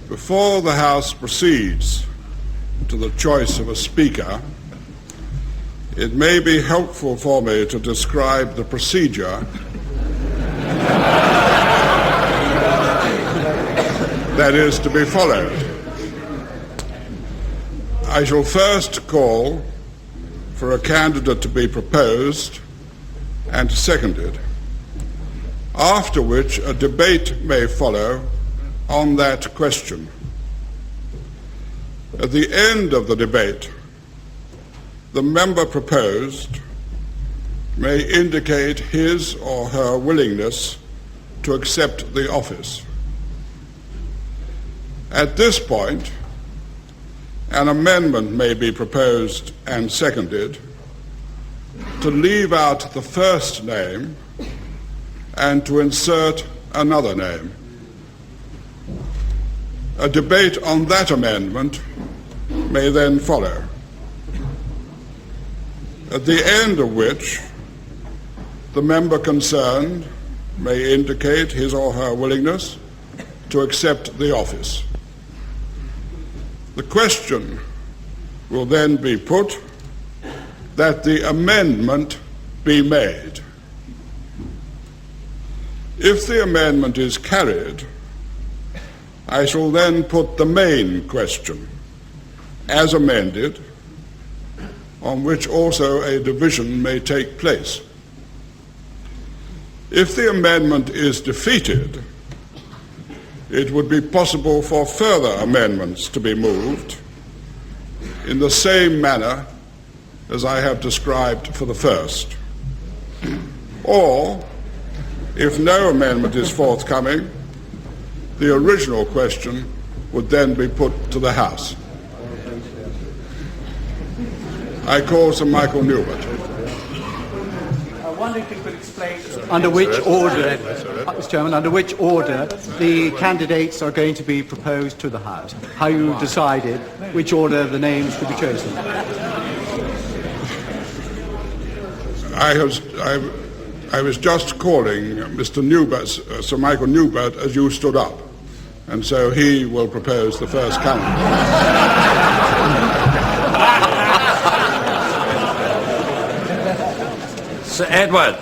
Before the House proceeds to the choice of a Speaker, it may be helpful for me to describe the procedure that is to be followed. I shall first call for a candidate to be proposed and seconded, after which a debate may follow on that question. At the end of the debate, the member proposed may indicate his or her willingness to accept the office. At this point, an amendment may be proposed and seconded to leave out the first name and to insert another name. A debate on that amendment may then follow, at the end of which the member concerned may indicate his or her willingness to accept the office. The question will then be put that the amendment be made. If the amendment is carried, I shall then put the main question, as amended, on which also a division may take place. If the amendment is defeated, it would be possible for further amendments to be moved in the same manner as I have described for the first. Or, if no amendment is forthcoming, the original question would then be put to the House. I call Sir Michael Neubert. I wonder if you could explain under which order, Mr. Chairman, under which order the candidates are going to be proposed to the House. How you decided which order the names to be chosen. I was just calling Mr. Neubert, Sir Michael Neubert, as you stood up, and so he will propose the first candidate. Sir Edward,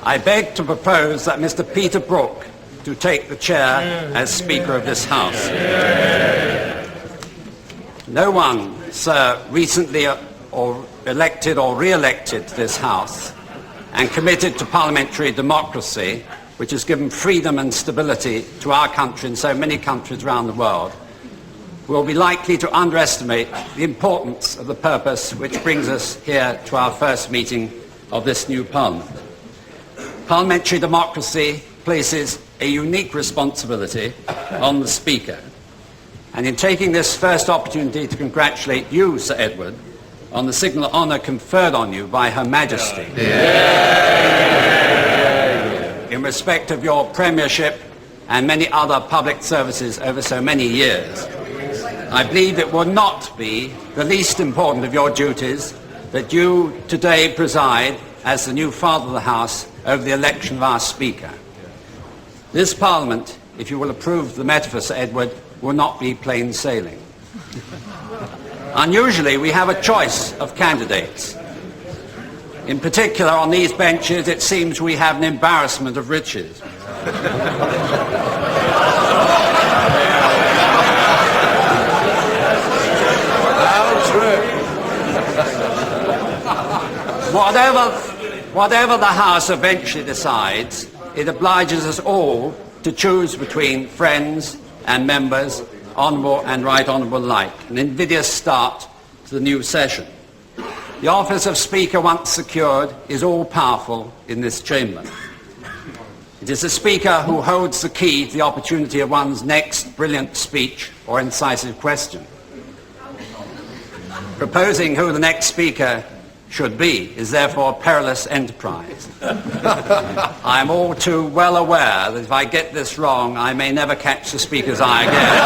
I beg to propose that Mr. Peter Brooke to take the chair as Speaker of this House. No one, sir, recently or elected or re-elected to this House and committed to parliamentary democracy, which has given freedom and stability to our country and so many countries around the world, will be likely to underestimate the importance of the purpose which brings us here to our first meeting of this new Parliament. Parliamentary democracy places a unique responsibility on the Speaker, and in taking this first opportunity to congratulate you, Sir Edward, on the signal honour conferred on you by Her Majesty in respect of your premiership and many other public services over so many years, I believe it will not be the least important of your duties that you today preside as the new Father of the House over the election of our Speaker. This Parliament, if you will approve the metaphor, Sir Edward, will not be plain sailing. Unusually, we have a choice of candidates. In particular, on these benches, it seems we have an embarrassment of riches. Whatever the House eventually decides, it obliges us all to choose between friends and members, honourable and right honourable alike, an invidious start to the new session. The office of Speaker, once secured, is all-powerful in this chamber. It is the Speaker who holds the key to the opportunity of one's next brilliant speech or incisive question. Proposing who the next Speaker should be is therefore a perilous enterprise. I am all too well aware that if I get this wrong, I may never catch the Speaker's eye again.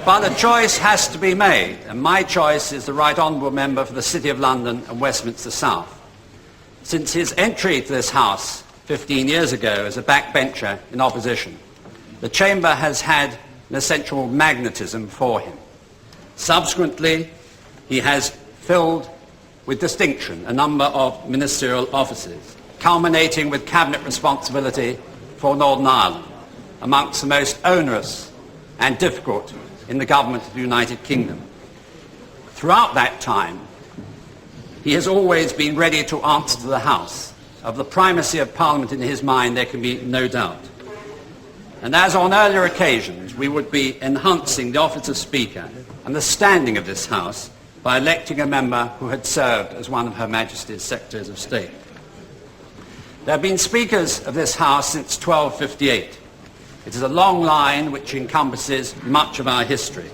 But a choice has to be made, and my choice is the Right Honourable Member for the City of London and Westminster South. Since his entry to this House 15 years ago as a backbencher in opposition, the Chamber has had an essential magnetism for him. Subsequently, he has filled with distinction a number of ministerial offices, culminating with cabinet responsibility for Northern Ireland, amongst the most onerous and difficult in the government of the United Kingdom. Throughout that time, he has always been ready to answer to the House. Of the primacy of Parliament in his mind, there can be no doubt. And as on earlier occasions, we would be enhancing the office of Speaker and the standing of this House by electing a member who had served as one of Her Majesty's Secretaries of State. There have been Speakers of this House since 1258. It is a long line which encompasses much of our history.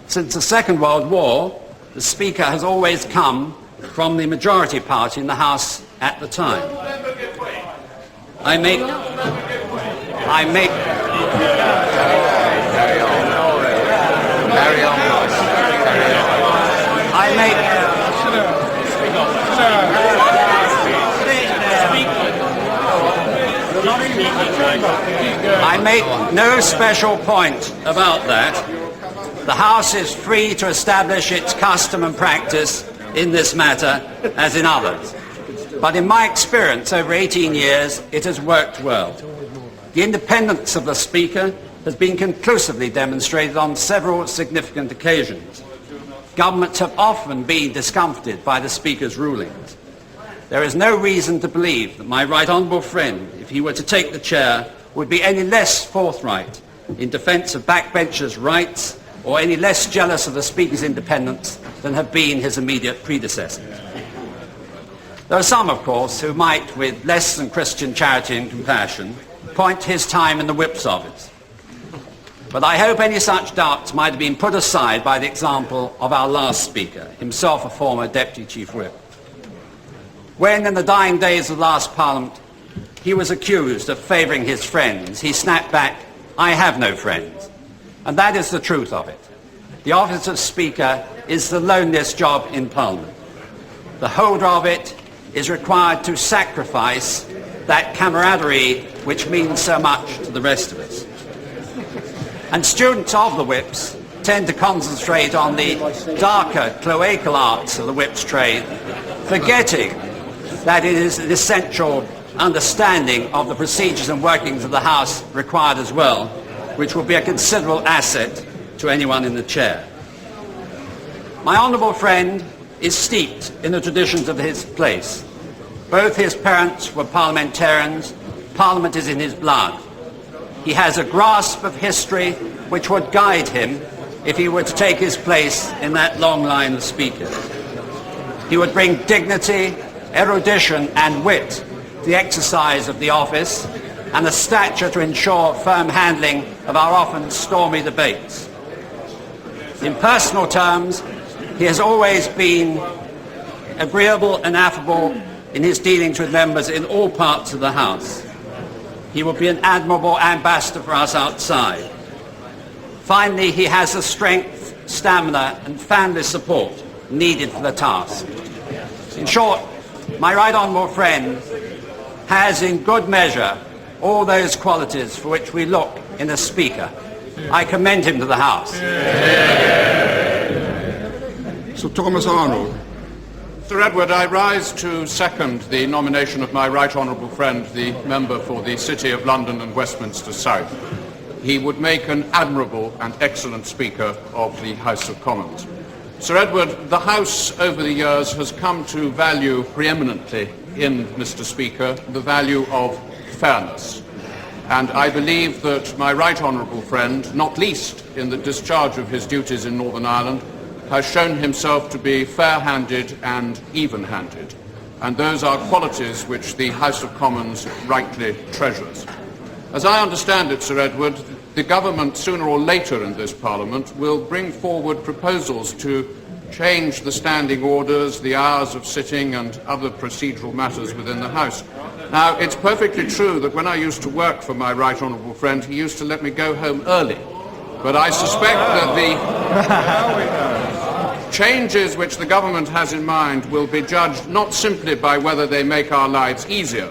Since the Second World War, the Speaker has always come from the majority party in the House at the time. I make no special point about that. The House is free to establish its custom and practice in this matter as in others. But in my experience over 18 years, it has worked well. The independence of the Speaker has been conclusively demonstrated on several significant occasions. Governments have often been discomfited by the Speaker's rulings. There is no reason to believe that my right honourable friend, if he were to take the chair, would be any less forthright in defence of backbenchers' rights or any less jealous of the Speaker's independence than have been his immediate predecessors. There are some, of course, who might, with less than Christian charity and compassion, point to his time in the Whip's office. But I hope any such doubts might have been put aside by the example of our last Speaker, himself a former Deputy Chief Whip. When, in the dying days of the last Parliament, he was accused of favouring his friends, he snapped back, "I have no friends." And that is the truth of it. The office of Speaker is the loneliest job in Parliament. The holder of it is required to sacrifice that camaraderie which means so much to the rest of us. And students of the Whips tend to concentrate on the darker cloacal arts of the Whip's trade, forgetting that it is an essential understanding of the procedures and workings of the House required as well, which will be a considerable asset to anyone in the chair. My honourable friend is steeped in the traditions of his place. Both his parents were parliamentarians. Parliament is in his blood. He has a grasp of history which would guide him if he were to take his place in that long line of speakers. He would bring dignity, erudition and wit to the exercise of the office and a stature to ensure firm handling of our often stormy debates. In personal terms, he has always been agreeable and affable in his dealings with members in all parts of the House. He will be an admirable ambassador for us outside. Finally, he has the strength, stamina and family support needed for the task. In short, my right honourable friend has in good measure all those qualities for which we look in a Speaker. I commend him to the House. Sir Thomas Arnold. Sir Edward, I rise to second the nomination of my right honourable friend, the member for the City of London and Westminster South. He would make an admirable and excellent Speaker of the House of Commons. Sir Edward, the House over the years has come to value preeminently in Mr. Speaker the value of fairness. And I believe that my right honourable friend, not least in the discharge of his duties in Northern Ireland, has shown himself to be fair-handed and even-handed. and those are qualities which the House of Commons rightly treasures. As I understand it, Sir Edward, the government, sooner or later in this Parliament, will bring forward proposals to change the standing orders, the hours of sitting, and other procedural matters within the House. Now, it's perfectly true that when I used to work for my right honourable friend, he used to let me go home early. But I suspect that the changes which the government has in mind will be judged not simply by whether they make our lives easier,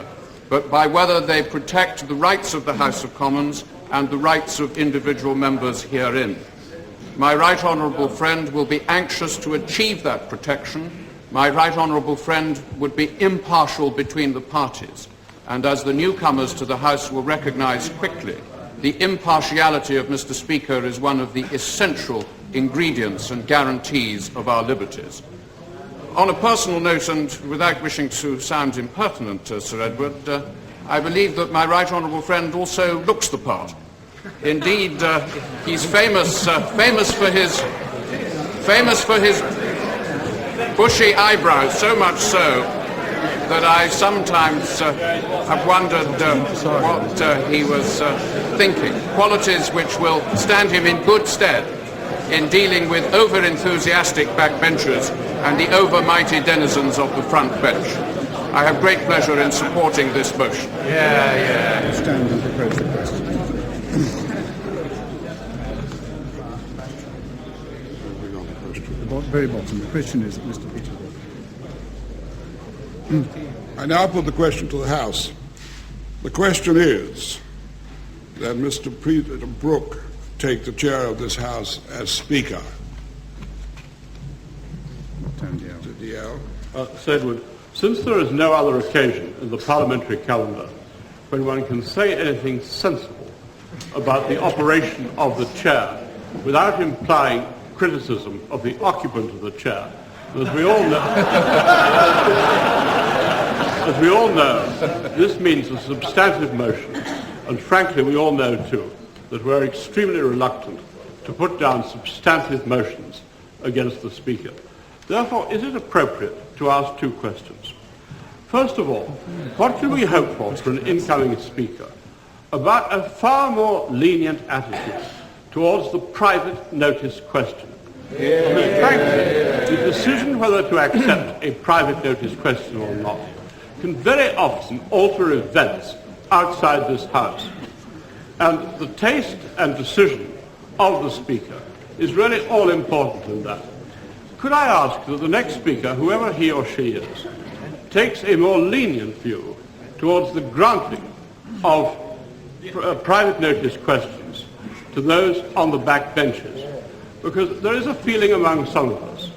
but by whether they protect the rights of the House of Commons and the rights of individual members herein. My right honourable friend will be anxious to achieve that protection. My right honourable friend would be impartial between the parties, and as the newcomers to the House will recognise quickly, the impartiality of Mr. Speaker is one of the essential ingredients and guarantees of our liberties. On a personal note, and without wishing to sound impertinent, Sir Edward, I believe that my right honourable friend also looks the part. Indeed, he's famous for his bushy eyebrows, so much so that I sometimes have wondered what he was thinking. Qualities which will stand him in good stead in dealing with over-enthusiastic backbenchers and the over-mighty denizens of the front bench. I have great pleasure in supporting this motion. Stand and propose the question. The very bottom. The question is Mr. Peter. I now put the question to the House. The question is that Mr. Brooke take the chair of this House as Speaker. Dalyell. Sir Edward, since there is no other occasion in the parliamentary calendar when one can say anything sensible about the operation of the chair without implying criticism of the occupant of the chair, as we all know, this means a substantive motion, and frankly we all know too that we're extremely reluctant to put down substantive motions against the Speaker. Therefore, is it appropriate to ask two questions? First of all, what can we hope for an incoming Speaker about a far more lenient attitude towards the private notice question? Frankly, the decision whether to accept a private notice question or not can very often alter events outside this House. And the taste and decision of the Speaker is really all important in that. Could I ask that the next Speaker, whoever he or she is, takes a more lenient view towards the granting of private notice questions to those on the back benches? Because there is a feeling among some of us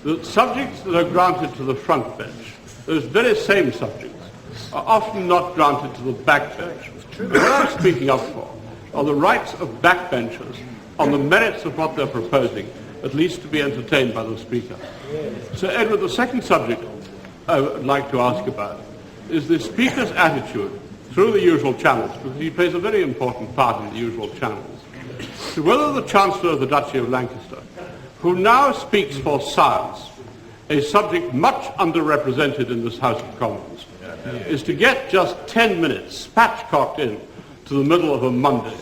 that subjects that are granted to the front bench, those very same subjects, are often not granted to the back bench. And what I'm speaking up for are the rights of backbenchers on the merits of what they're proposing, at least to be entertained by the Speaker. So, Edward, the second subject I would like to ask about is the Speaker's attitude through the usual channels, because he plays a very important part in the usual channels, to whether the Chancellor of the Duchy of Lancaster, who now speaks for science, a subject much underrepresented in this House of Commons, is to get just 10 minutes spatchcocked in to the middle of a Monday,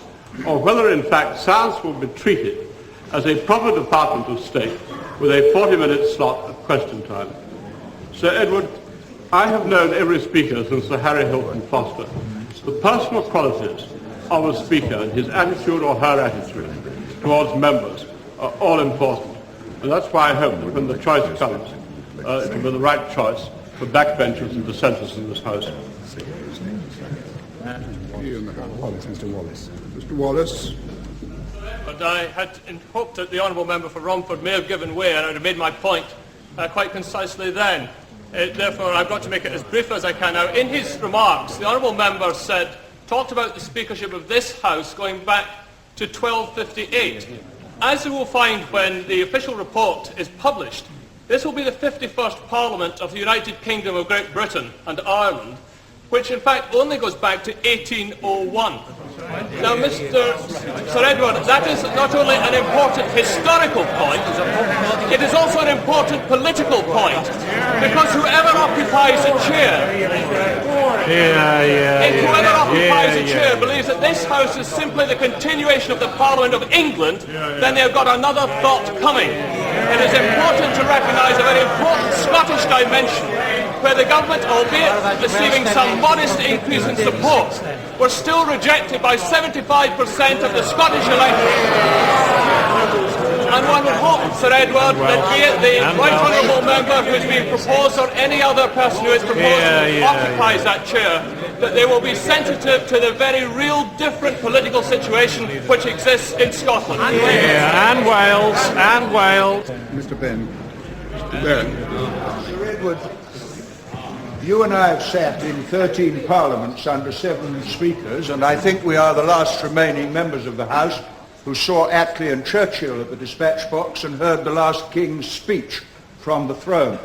or whether in fact science will be treated as a proper department of state with a 40-minute slot of question time. Sir Edward, I have known every speaker since Sir Harry Hilton Foster. The personal qualities of a speaker and his attitude or her attitude towards members are all important. And that's why I hope that when the choice comes, it will be the right choice for backbenchers and dissenters in this House. Mr. Wallace. Mr. Wallace. But I had hoped that the honourable member for Romford may have given way, and I would have made my point quite concisely then. Therefore, I've got to make it as brief as I can. Now, in his remarks, the honourable member talked about the speakership of this House going back to 1258. As you will find when the official report is published, this will be the 51st Parliament of the United Kingdom of Great Britain and Ireland, which in fact only goes back to 1801. Now, Sir Edward, that is not only an important historical point, it is also an important political point, Because whoever occupies a chair, if whoever occupies a chair believes that this House is simply the continuation of the Parliament of England, then they've got another thought coming. It is important to recognise a very important Scottish dimension, where the government, albeit receiving some modest increase in support, were still rejected by 75% of the Scottish electorate. And one would hope, Sir Edward, that the right honourable member who is being proposed, or any other person who is proposed occupies that chair, that they will be sensitive to the very real different political situation which exists in Scotland. And Wales. Mr. Benn. Mr. Benn. Sir Edward, you and I have sat in 13 parliaments under 7 speakers, and I think we are the last remaining members of the House who saw Adley and Churchill at the dispatch box and heard the last King's speech from the throne.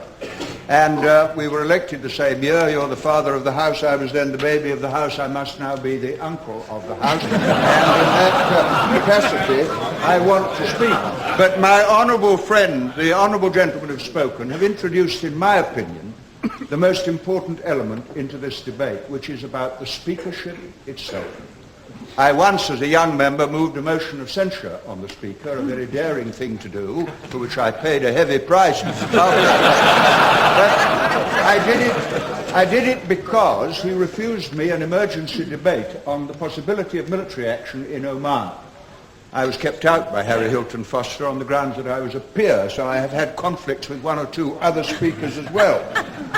And we were elected the same year. You're the father of the House. I was then the baby of the House. I must now be the uncle of the House. And in that capacity, I want to speak. But my honourable friend, the honourable gentlemen who've spoken, have introduced, in my opinion, the most important element into this debate, which is about the speakership itself. I once, as a young member, moved a motion of censure on the Speaker, a very daring thing to do, for which I paid a heavy price. But I did it because he refused me an emergency debate on the possibility of military action in Oman. I was kept out by Harry Hilton Foster on the grounds that I was a peer, so I have had conflicts with 1 or 2 other speakers as well.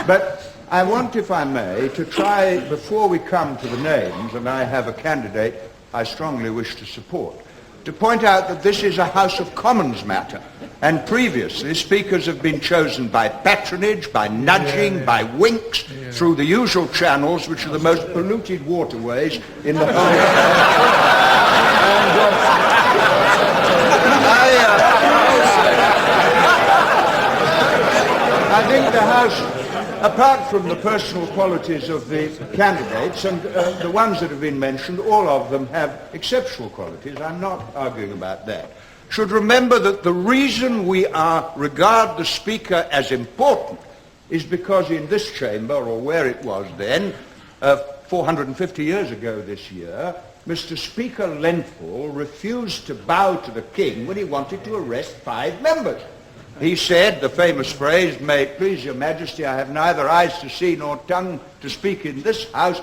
But I want, if I may, to try, before we come to the names, and I have a candidate I strongly wish to support, to point out that this is a House of Commons matter, and previously speakers have been chosen by patronage, by nudging, by winks, through the usual channels, which are the most polluted waterways in the whole I think the House, apart from the personal qualities of the candidates, and the ones that have been mentioned, all of them have exceptional qualities. I'm not arguing about that. Should remember that the reason we regard the Speaker as important is because in this chamber, or where it was then, 450 years ago this year, Mr. Speaker Lenthal refused to bow to the King when he wanted to arrest 5 members. He said, the famous phrase, "May it please your Majesty, I have neither eyes to see nor tongue to speak in this House,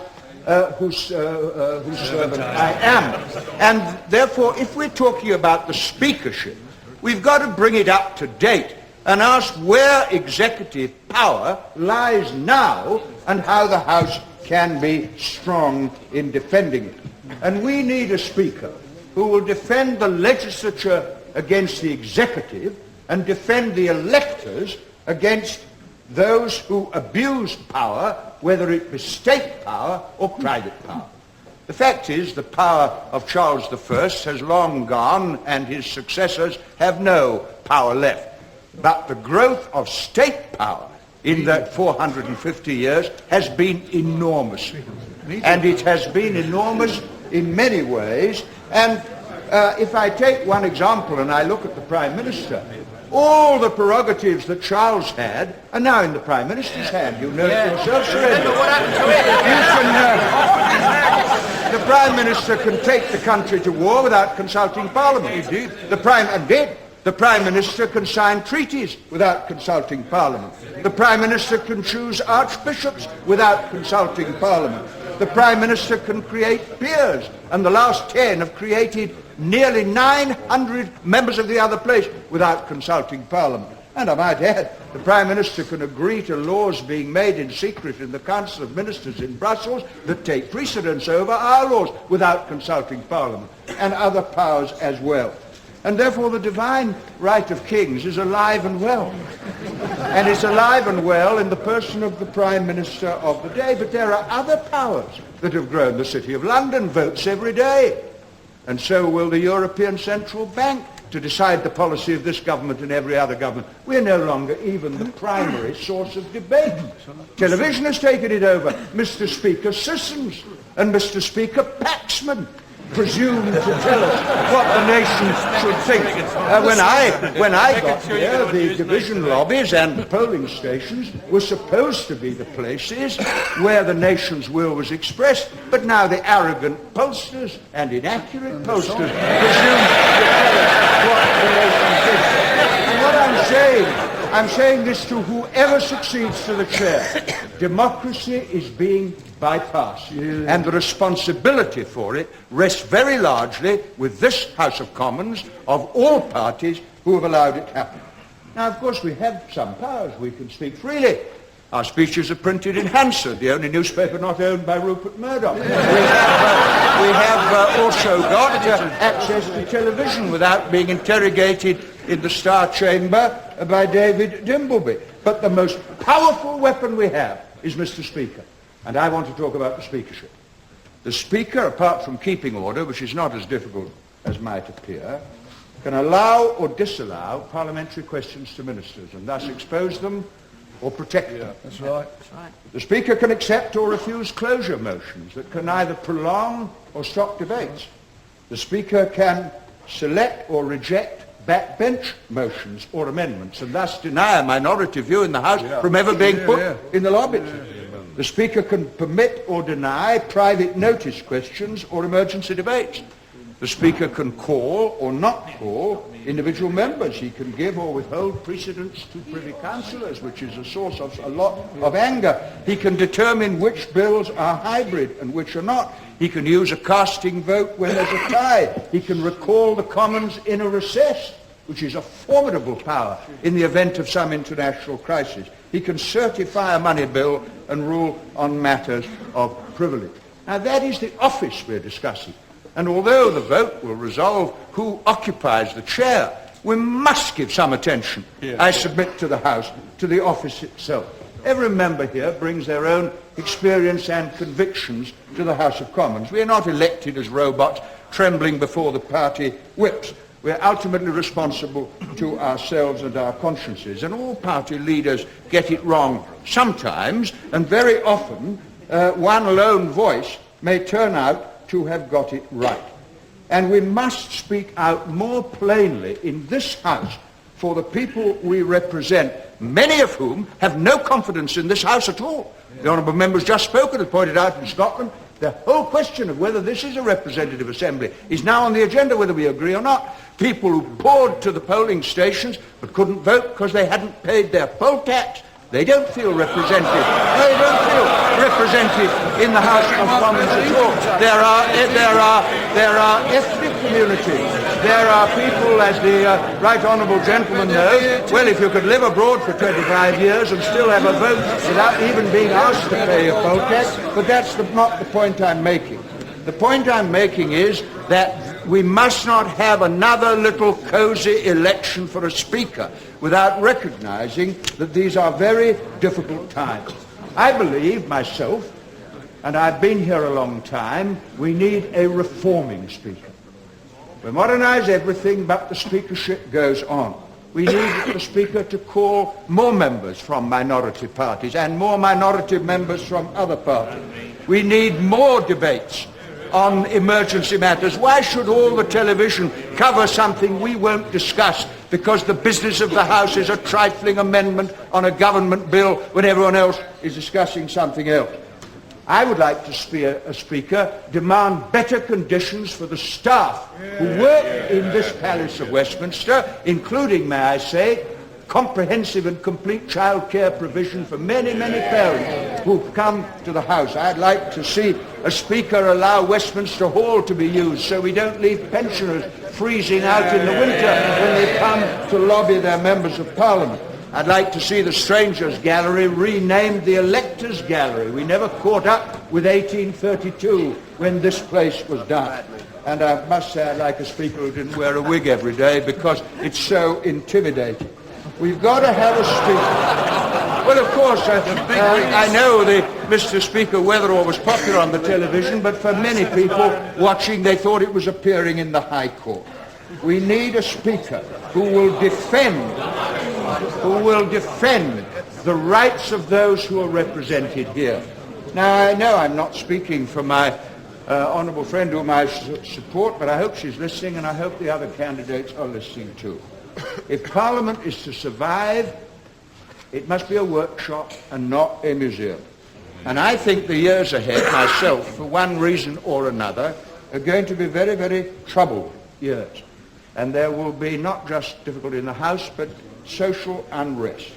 whose servant I am." And therefore, if we're talking about the speakership, we've got to bring it up to date and ask where executive power lies now and how the House can be strong in defending it. And we need a Speaker who will defend the legislature against the executive and defend the electors against those who abuse power, whether it be state power or private power. The fact is, the power of Charles I has long gone, and his successors have no power left. But the growth of state power in that 450 years has been enormous. And it has been enormous in many ways. And if I take one example and I look at the Prime Minister, all the prerogatives that Charles had are now in the Prime Minister's hand. You know it yourself, Sir Edward. The Prime Minister can take the country to war without consulting Parliament. He did. The Prime Minister can sign treaties without consulting Parliament. The Prime Minister can choose archbishops without consulting Parliament. The Prime Minister can create peers, and the last 10 have created nearly 900 members of the other place without consulting Parliament. And I might add, the Prime Minister can agree to laws being made in secret in the Council of Ministers in Brussels that take precedence over our laws without consulting Parliament, and other powers as well. And therefore the divine right of kings is alive and well. And it's alive and well in the person of the Prime Minister of the day. But there are other powers that have grown. The City of London votes every day. And so will the European Central Bank to decide the policy of this government and every other government. We're no longer even the primary source of debate. Television has taken it over. Mr. Speaker Sissons and Mr. Speaker Paxman presume to tell us what the nation should think. When I got here, the division lobbies and the polling stations were supposed to be the places where the nation's will was expressed, but now the arrogant pollsters and inaccurate pollsters presume to tell us what the nation thinks. And what I'm saying this to whoever succeeds to the chair. Democracy is being bypassed, and the responsibility for it rests very largely with this House of Commons of all parties who have allowed it to happen. Now, of course, we have some powers. We can speak freely. Our speeches are printed in Hansard, the only newspaper not owned by Rupert Murdoch. We have also got access to television without being interrogated in the Star Chamber by David Dimbleby. But the most powerful weapon we have is Mr. Speaker. And I want to talk about the speakership. The Speaker, apart from keeping order, which is not as difficult as might appear, can allow or disallow parliamentary questions to ministers and thus expose them or protect them. That's right. The Speaker can accept or refuse closure motions that can either prolong or stop debates. The Speaker can select or reject backbench motions or amendments and thus deny a minority view in the House from ever being put in the lobbies. The Speaker can permit or deny private notice questions or emergency debates. The Speaker can call or not call individual members. He can give or withhold precedence to Privy Councillors, which is a source of a lot of anger. He can determine which bills are hybrid and which are not. He can use a casting vote when there's a tie. He can recall the Commons in a recess, which is a formidable power in the event of some international crisis. He can certify a money bill and rule on matters of privilege. Now, that is the office we're discussing. And although the vote will resolve who occupies the chair, we must give some attention, I submit to the House, to the office itself. Every member here brings their own experience and convictions to the House of Commons. We are not elected as robots trembling before the party whips. We are ultimately responsible to ourselves and our consciences, and all party leaders get it wrong sometimes, and very often one lone voice may turn out to have got it right. And we must speak out more plainly in this House for the people we represent, many of whom have no confidence in this House at all. The honourable member has just spoken, has pointed out in Scotland, the whole question of whether this is a representative assembly is now on the agenda, whether we agree or not. People who poured to the polling stations but couldn't vote because they hadn't paid their poll tax, they don't feel represented. They don't feel represented in the House of Commons at all. There are ethnic communities. There are people, as the right honourable gentleman knows, well, if you could live abroad for 25 years and still have a vote without even being asked to pay a poll tax, but that's not the point I'm making. The point I'm making is that we must not have another little cosy election for a speaker without recognising that these are very difficult times. I believe myself, and I've been here a long time, we need a reforming speaker. We modernise everything, but the speakership goes on. We need the speaker to call more members from minority parties and more minority members from other parties. We need more debates on emergency matters. Why should all the television cover something we won't discuss because the business of the House is a trifling amendment on a government bill when everyone else is discussing something else? I would like to see a speaker demand better conditions for the staff who work in this Palace of Westminster, including, may I say, comprehensive and complete childcare provision for many, many parents who've come to the House. I'd like to see a speaker allow Westminster Hall to be used so we don't leave pensioners freezing out in the winter when they come to lobby their members of Parliament. I'd like to see the Strangers Gallery renamed the Electors Gallery. We never caught up with 1832 when this place was done. And I must say I'd like a speaker who didn't wear a wig every day because it's so intimidating. We've got to have a speaker. Well, of course, I know Mr. Speaker Weatherall was popular on the television, but for many people watching, they thought it was appearing in the High Court. We need a speaker who will defend the rights of those who are represented here. Now, I know I'm not speaking for my honourable friend whom I support, but I hope she's listening, and I hope the other candidates are listening too. If Parliament is to survive, it must be a workshop and not a museum. And I think the years ahead, myself, for one reason or another, are going to be very, very troubled years. And there will be not just difficulty in the House, but social unrest.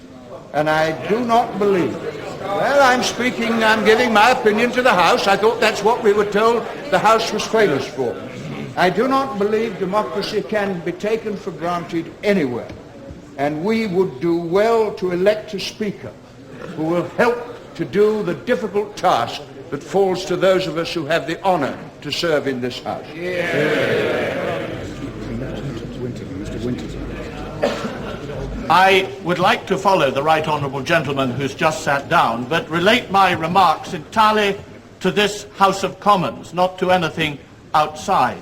And I do not believe, well, I'm giving my opinion to the House. I thought that's what we were told the House was famous for. I do not believe democracy can be taken for granted anywhere. And we would do well to elect a Speaker who will help to do the difficult task that falls to those of us who have the honour to serve in this House. I would like to follow the right honourable gentleman who's just sat down, but relate my remarks entirely to this House of Commons, not to anything outside.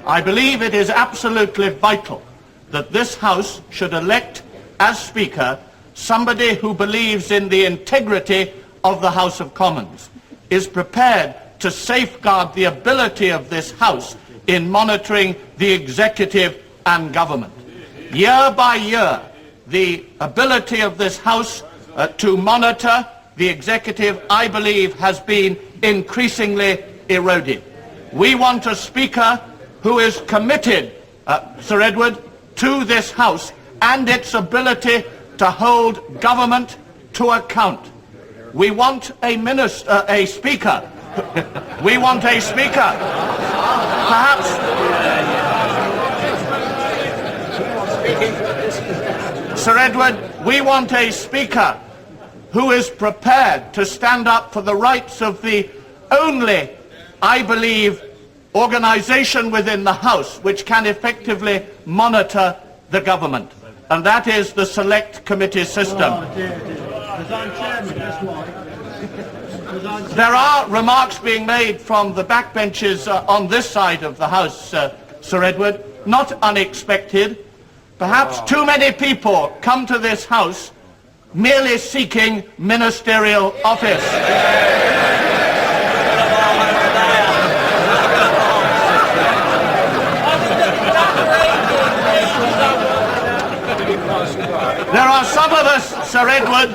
I believe it is absolutely vital that this House should elect as Speaker somebody who believes in the integrity of the House of Commons, is prepared to safeguard the ability of this House in monitoring the executive and government. Year by year, the ability of this House to monitor the executive, I believe, has been increasingly eroded. We want a Speaker who is committed, Sir Edward, to this House and its ability to hold government to account. We want a Speaker. We want a Speaker. Perhaps. Sir Edward, we want a Speaker who is prepared to stand up for the rights of the only, I believe, organisation within the House which can effectively monitor the government, and that is the Select Committee system. There are remarks being made from the backbenches on this side of the House, Sir Edward, not unexpected. Perhaps too many people come to this House merely seeking ministerial office. There are some of us, Sir Edward,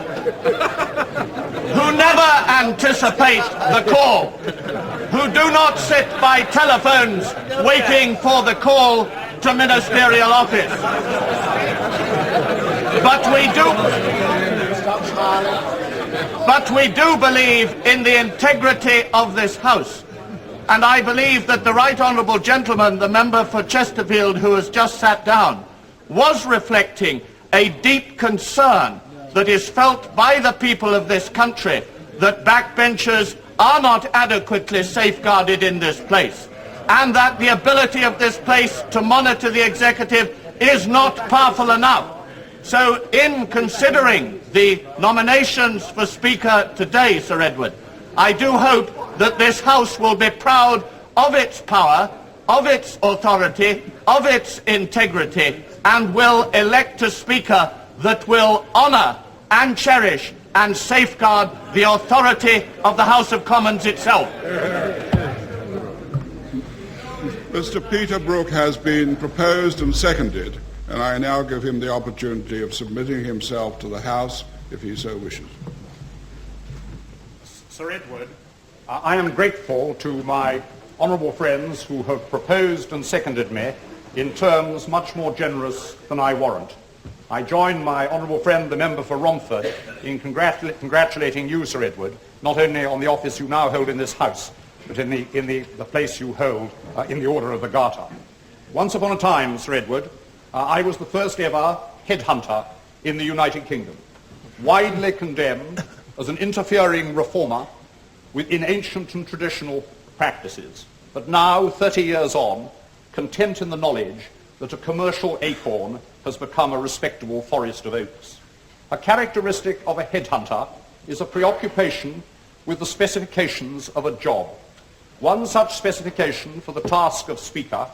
who never anticipate the call, who do not sit by telephones waiting for the call to ministerial office. But we do believe in the integrity of this House. And I believe that the right honourable gentleman, the member for Chesterfield, who has just sat down, was reflecting a deep concern that is felt by the people of this country that backbenchers are not adequately safeguarded in this place, and that the ability of this place to monitor the executive is not powerful enough. So in considering the nominations for Speaker today, Sir Edward, I do hope that this House will be proud of its power, of its authority, of its integrity, and will elect a Speaker that will honour and cherish and safeguard the authority of the House of Commons itself. Mr. Peter Brooke has been proposed and seconded, and I now give him the opportunity of submitting himself to the House if he so wishes. Sir Edward, I am grateful to my honourable friends who have proposed and seconded me in terms much more generous than I warrant. I join my honourable friend, the member for Romford, in congratulating you, Sir Edward, not only on the office you now hold in this House, but in the place you hold in the Order of the Garter. Once upon a time, Sir Edward, I was the first ever headhunter in the United Kingdom, widely condemned as an interfering reformer in ancient and traditional practices. But now, 30 years on, content in the knowledge that a commercial acorn has become a respectable forest of oaks. A characteristic of a headhunter is a preoccupation with the specifications of a job. One such specification for the task of Speaker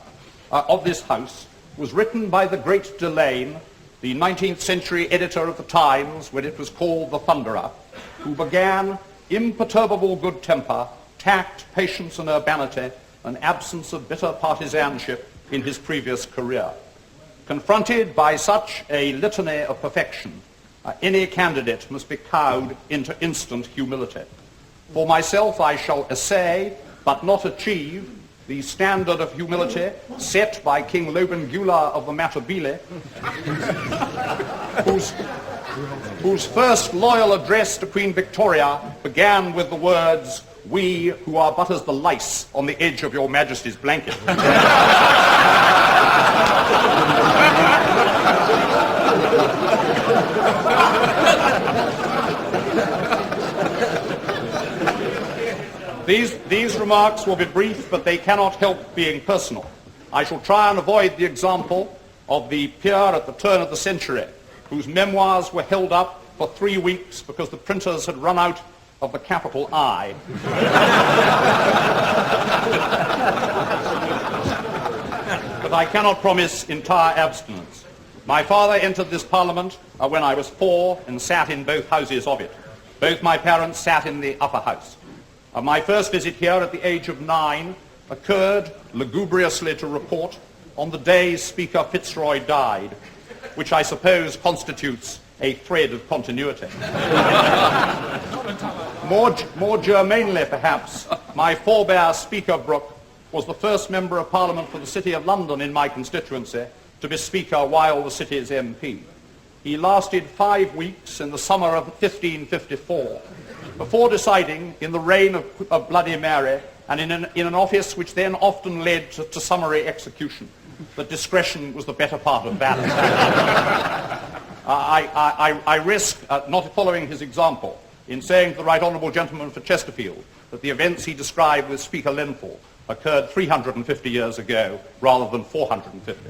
of this House was written by the great Dalyell, the 19th century editor of the Times when it was called the Thunderer, who began imperturbable good temper, tact, patience and urbanity an absence of bitter partisanship in his previous career. Confronted by such a litany of perfection, any candidate must be cowed into instant humility. For myself, I shall essay, but not achieve, the standard of humility set by King Lobengula of the Matabele, whose first loyal address to Queen Victoria began with the words, "We who are but as the lice on the edge of your Majesty's blanket." These remarks will be brief, but they cannot help being personal. I shall try and avoid the example of the peer at the turn of the century, whose memoirs were held up for 3 weeks because the printers had run out of the capital I. But I cannot promise entire abstinence. My father entered this parliament when I was 4 and sat in both houses of it. Both my parents sat in the upper house. My first visit here at the age of 9 occurred, lugubriously to report, on the day Speaker Fitzroy died, which I suppose constitutes a thread of continuity. More germanely, perhaps, my forebear Speaker Brooke was the first Member of Parliament for the City of London in my constituency to be Speaker while the city's MP. He lasted 5 weeks in the summer of 1554, before deciding, in the reign of Bloody Mary, and in an office which then often led to summary execution, that discretion was the better part of valor. I risk not following his example in saying to the Right Honourable Gentleman for Chesterfield that the events he described with Speaker Lenthal occurred 350 years ago rather than 450.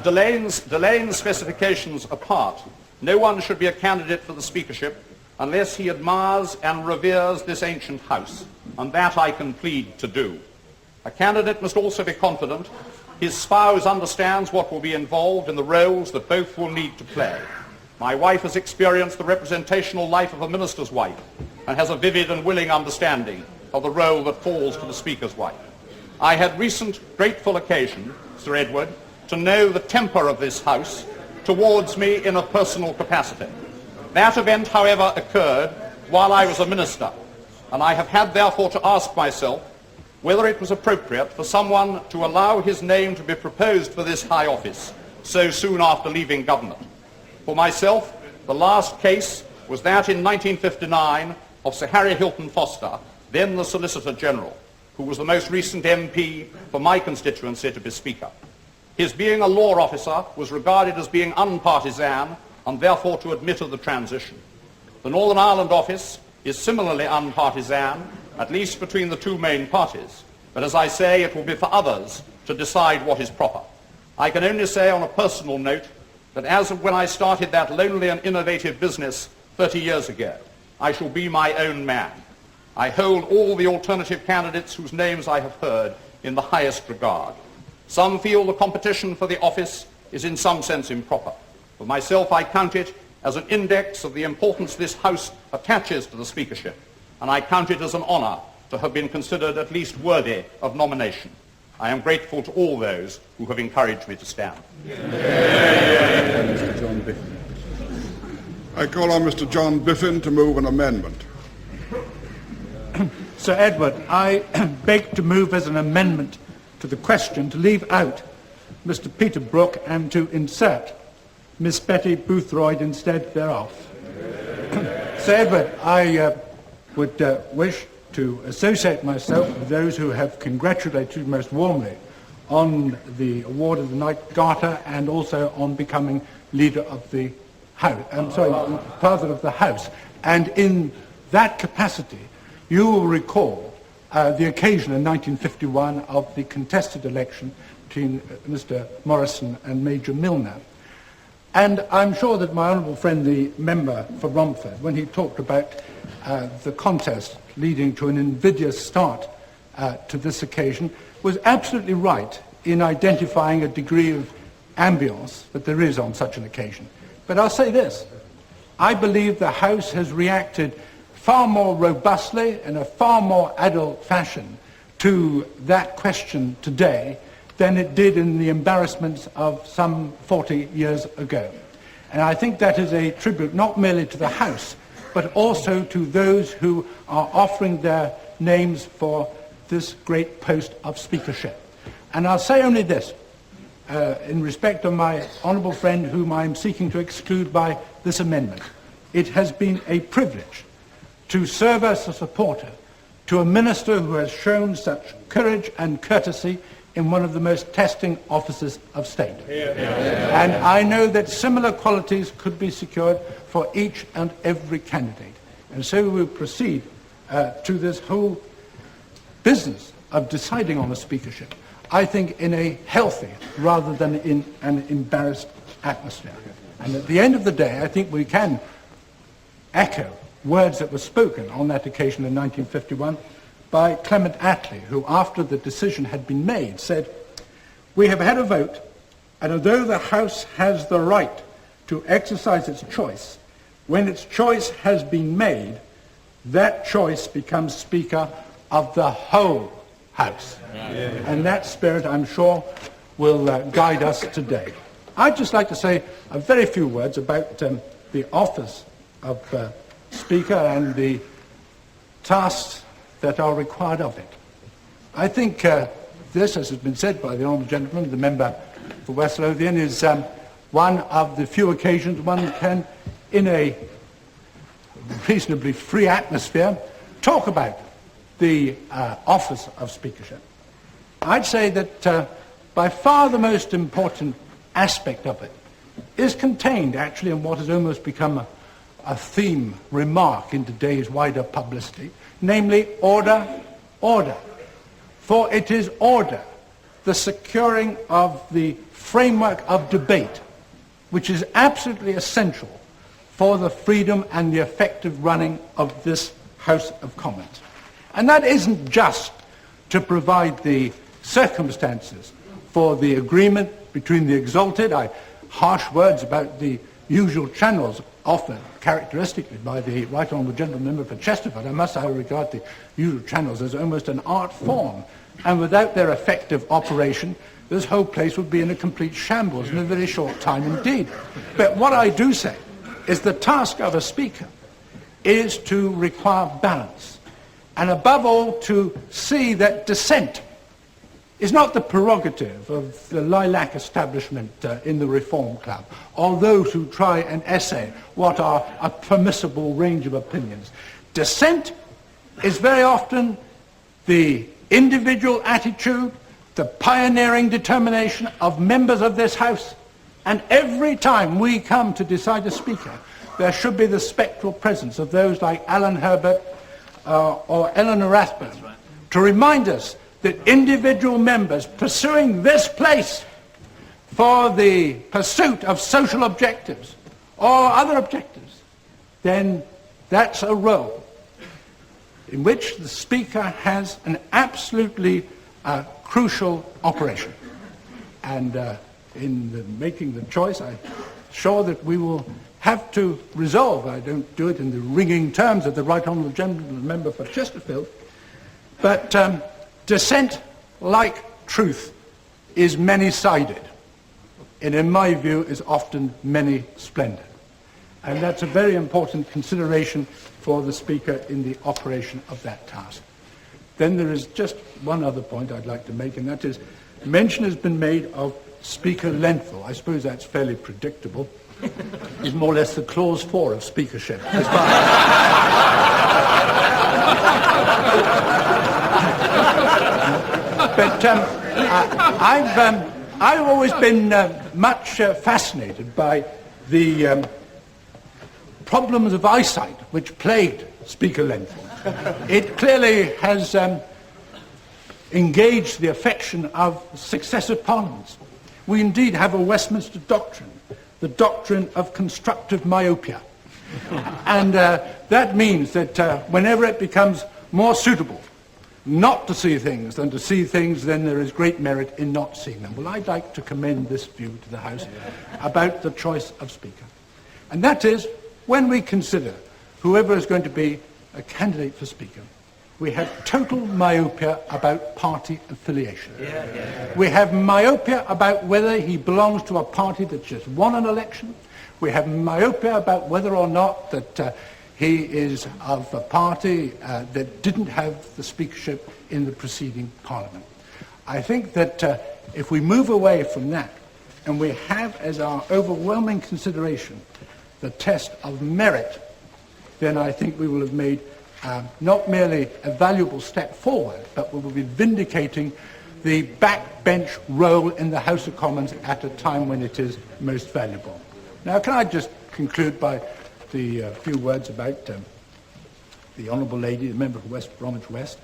Dalyell's specifications apart, no one should be a candidate for the speakership unless he admires and reveres this ancient house, and that I can plead to do. A candidate must also be confident his spouse understands what will be involved in the roles that both will need to play. My wife has experienced the representational life of a minister's wife and has a vivid and willing understanding of the role that falls to the Speaker's wife. I had recent grateful occasion, Sir Edward, to know the temper of this House towards me in a personal capacity. That event, however, occurred while I was a minister, and I have had therefore to ask myself whether it was appropriate for someone to allow his name to be proposed for this high office so soon after leaving government. For myself, the last case was that in 1959 of Sir Harry Hilton Foster, then the Solicitor General, who was the most recent MP for my constituency to be Speaker. His being a law officer was regarded as being unpartisan and therefore to admit of the transition. The Northern Ireland office is similarly unpartisan, at least between the two main parties, but as I say, it will be for others to decide what is proper. I can only say on a personal note that as of when I started that lonely and innovative business 30 years ago, I shall be my own man. I hold all the alternative candidates whose names I have heard in the highest regard. Some feel the competition for the office is in some sense improper. For myself, I count it as an index of the importance this House attaches to the speakership, and I count it as an honour to have been considered at least worthy of nomination. I am grateful to all those who have encouraged me to stand. Mr. John Biffen. I call on Mr. John Biffen to move an amendment. Sir Edward, I beg to move as an amendment to the question to leave out Mr. Peter Brooke and to insert Miss Betty Boothroyd instead thereof. Sir Edward, I would wish to associate myself with those who have congratulated you most warmly on the award of the Knight Garter and also on becoming leader of the House. Father of the House. And in that capacity, you will recall the occasion in 1951 of the contested election between Mr. Morrison and Major Milner. And I'm sure that my honourable friend, the member for Romford, when he talked about the contest leading to an invidious start to this occasion, was absolutely right in identifying a degree of ambience that there is on such an occasion. But I'll say this, I believe the House has reacted far more robustly in a far more adult fashion to that question today than it did in the embarrassments of some 40 years ago. And I think that is a tribute not merely to the House, but also to those who are offering their names for this great post of speakership. And I'll say only this, in respect of my honourable friend whom I'm seeking to exclude by this amendment. It has been a privilege to serve as a supporter to a minister who has shown such courage and courtesy in one of the most testing offices of state. And I know that similar qualities could be secured for each and every candidate. And so we will proceed to this whole business of deciding on a speakership, I think, in a healthy rather than in an embarrassed atmosphere. And at the end of the day, I think we can echo words that were spoken on that occasion in 1951 by Clement Adley, who, after the decision had been made, said, "We have had a vote, and although the House has the right to exercise its choice, when its choice has been made, that choice becomes Speaker of the whole House." And that spirit, I'm sure, will guide us today. I'd just like to say a very few words about the office of Speaker and the tasks that are required of it. I think this, as has been said by the honourable gentleman, the member for West Lothian, is one of the few occasions one can, in a reasonably free atmosphere, talk about the office of speakership. I'd say that by far the most important aspect of it is contained actually in what has almost become a theme remark in today's wider publicity, namely order, order. For it is order, the securing of the framework of debate, which is absolutely essential for the freedom and the effective running of this House of Commons. And that isn't just to provide the circumstances for the agreement between the exalted, harsh words about the usual channels offered characteristically by the Right Honourable Gentleman Member for Chesterford. I must regard the usual channels as almost an art form, and without their effective operation, this whole place would be in a complete shambles in a very short time indeed. But what I do say is the task of a speaker is to require balance, and above all to see that dissent is not the prerogative of the lilac establishment in the Reform Club, or those who try and essay what are a permissible range of opinions. Dissent is very often the individual attitude, the pioneering determination of members of this House, and every time we come to decide a speaker, there should be the spectral presence of those like Alan Herbert or Eleanor Rathbone to remind us that individual members pursuing this place for the pursuit of social objectives or other objectives, then that's a role in which the Speaker has an absolutely crucial operation. And in making the choice, I'm sure that we will have to resolve, I don't do it in the ringing terms of the Right Honourable Gentleman Member for Chesterfield, but dissent, like truth, is many-sided, and in my view is often many-splendid. And that's a very important consideration for the Speaker in the operation of that task. Then there is just one other point I'd like to make, and that is, mention has been made of Speaker lengthful. I suppose that's fairly predictable. It's more or less the clause 4 of speakership. As far But I've always been much fascinated by the problems of eyesight which plagued Speaker Lenthal. It clearly has engaged the affection of successive parliaments. We indeed have a Westminster doctrine, the doctrine of constructive myopia. And that means that whenever it becomes more suitable not to see things than to see things, then there is great merit in not seeing them. Well, I'd like to commend this view to the House about the choice of Speaker. And that is, when we consider whoever is going to be a candidate for Speaker, We have total myopia about party affiliation. We have myopia about whether he belongs to a party that just won an election. We have myopia about whether or not that he is of a party that didn't have the speakership in the preceding parliament. I think that if we move away from that and we have as our overwhelming consideration the test of merit, then I think we will have made not merely a valuable step forward, but we will be vindicating the backbench role in the House of Commons at a time when it is most valuable. Now, can I just conclude by the few words about the Honourable Lady, the member for West Bromwich West,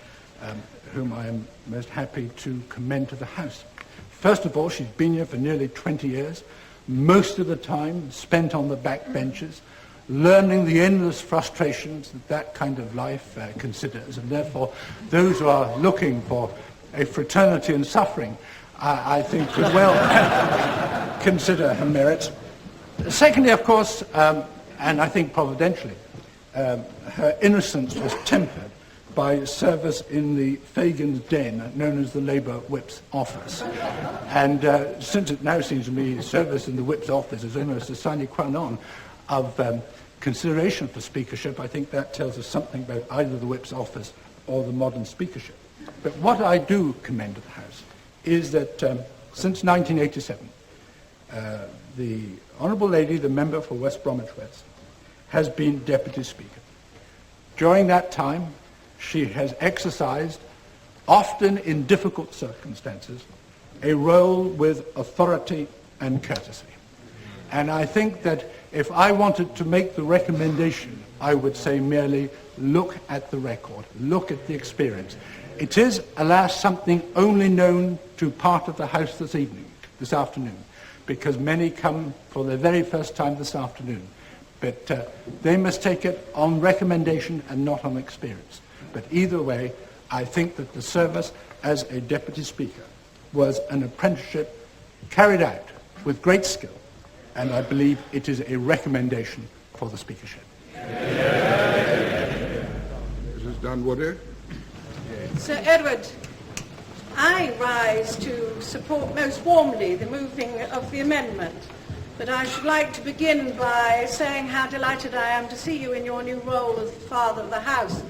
whom I am most happy to commend to the House. First of all, she's been here for nearly 20 years, most of the time spent on the backbenches, learning the endless frustrations that kind of life considers, and therefore those who are looking for a fraternity in suffering, I think could well consider her merits. Secondly, of course, and I think providentially, her innocence was tempered by service in the Fagan's Den, known as the Labour Whip's office. And since it now seems to me service in the Whip's office is almost a sine qua non of consideration for speakership, I think that tells us something about either the Whip's office or the modern speakership. But what I do commend to the House is that since 1987, the Honourable Lady, the member for West Bromwich West, has been Deputy Speaker. During that time, she has exercised, often in difficult circumstances, a role with authority and courtesy. And I think that if I wanted to make the recommendation, I would say merely look at the record, look at the experience. It is, alas, something only known to part of the House this afternoon, because many come for the very first time this afternoon. But they must take it on recommendation and not on experience. But either way, I think that the service as a Deputy Speaker was an apprenticeship carried out with great skill, and I believe it is a recommendation for the Speakership. Mrs. Dunwoody. Sir Edward, I rise to support most warmly the moving of the amendment, but I should like to begin by saying how delighted I am to see you in your new role as the Father of the House.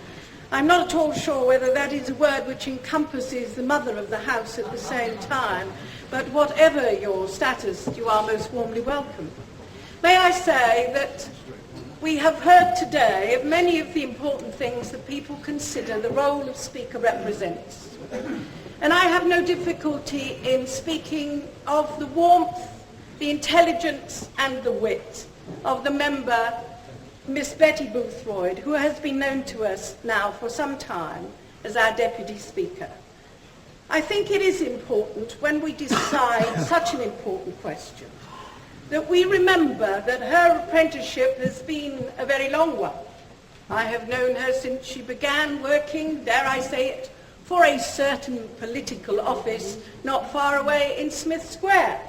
I'm not at all sure whether that is a word which encompasses the Mother of the House at the same time, but whatever your status, you are most warmly welcome. May I say that we have heard today of many of the important things that people consider the role of Speaker represents. And I have no difficulty in speaking of the warmth, the intelligence and the wit of the member, Miss Betty Boothroyd, who has been known to us now for some time as our Deputy Speaker. I think it is important when we decide such an important question that we remember that her apprenticeship has been a very long one. I have known her since she began working, dare I say it, for a certain political office not far away in Smith Square.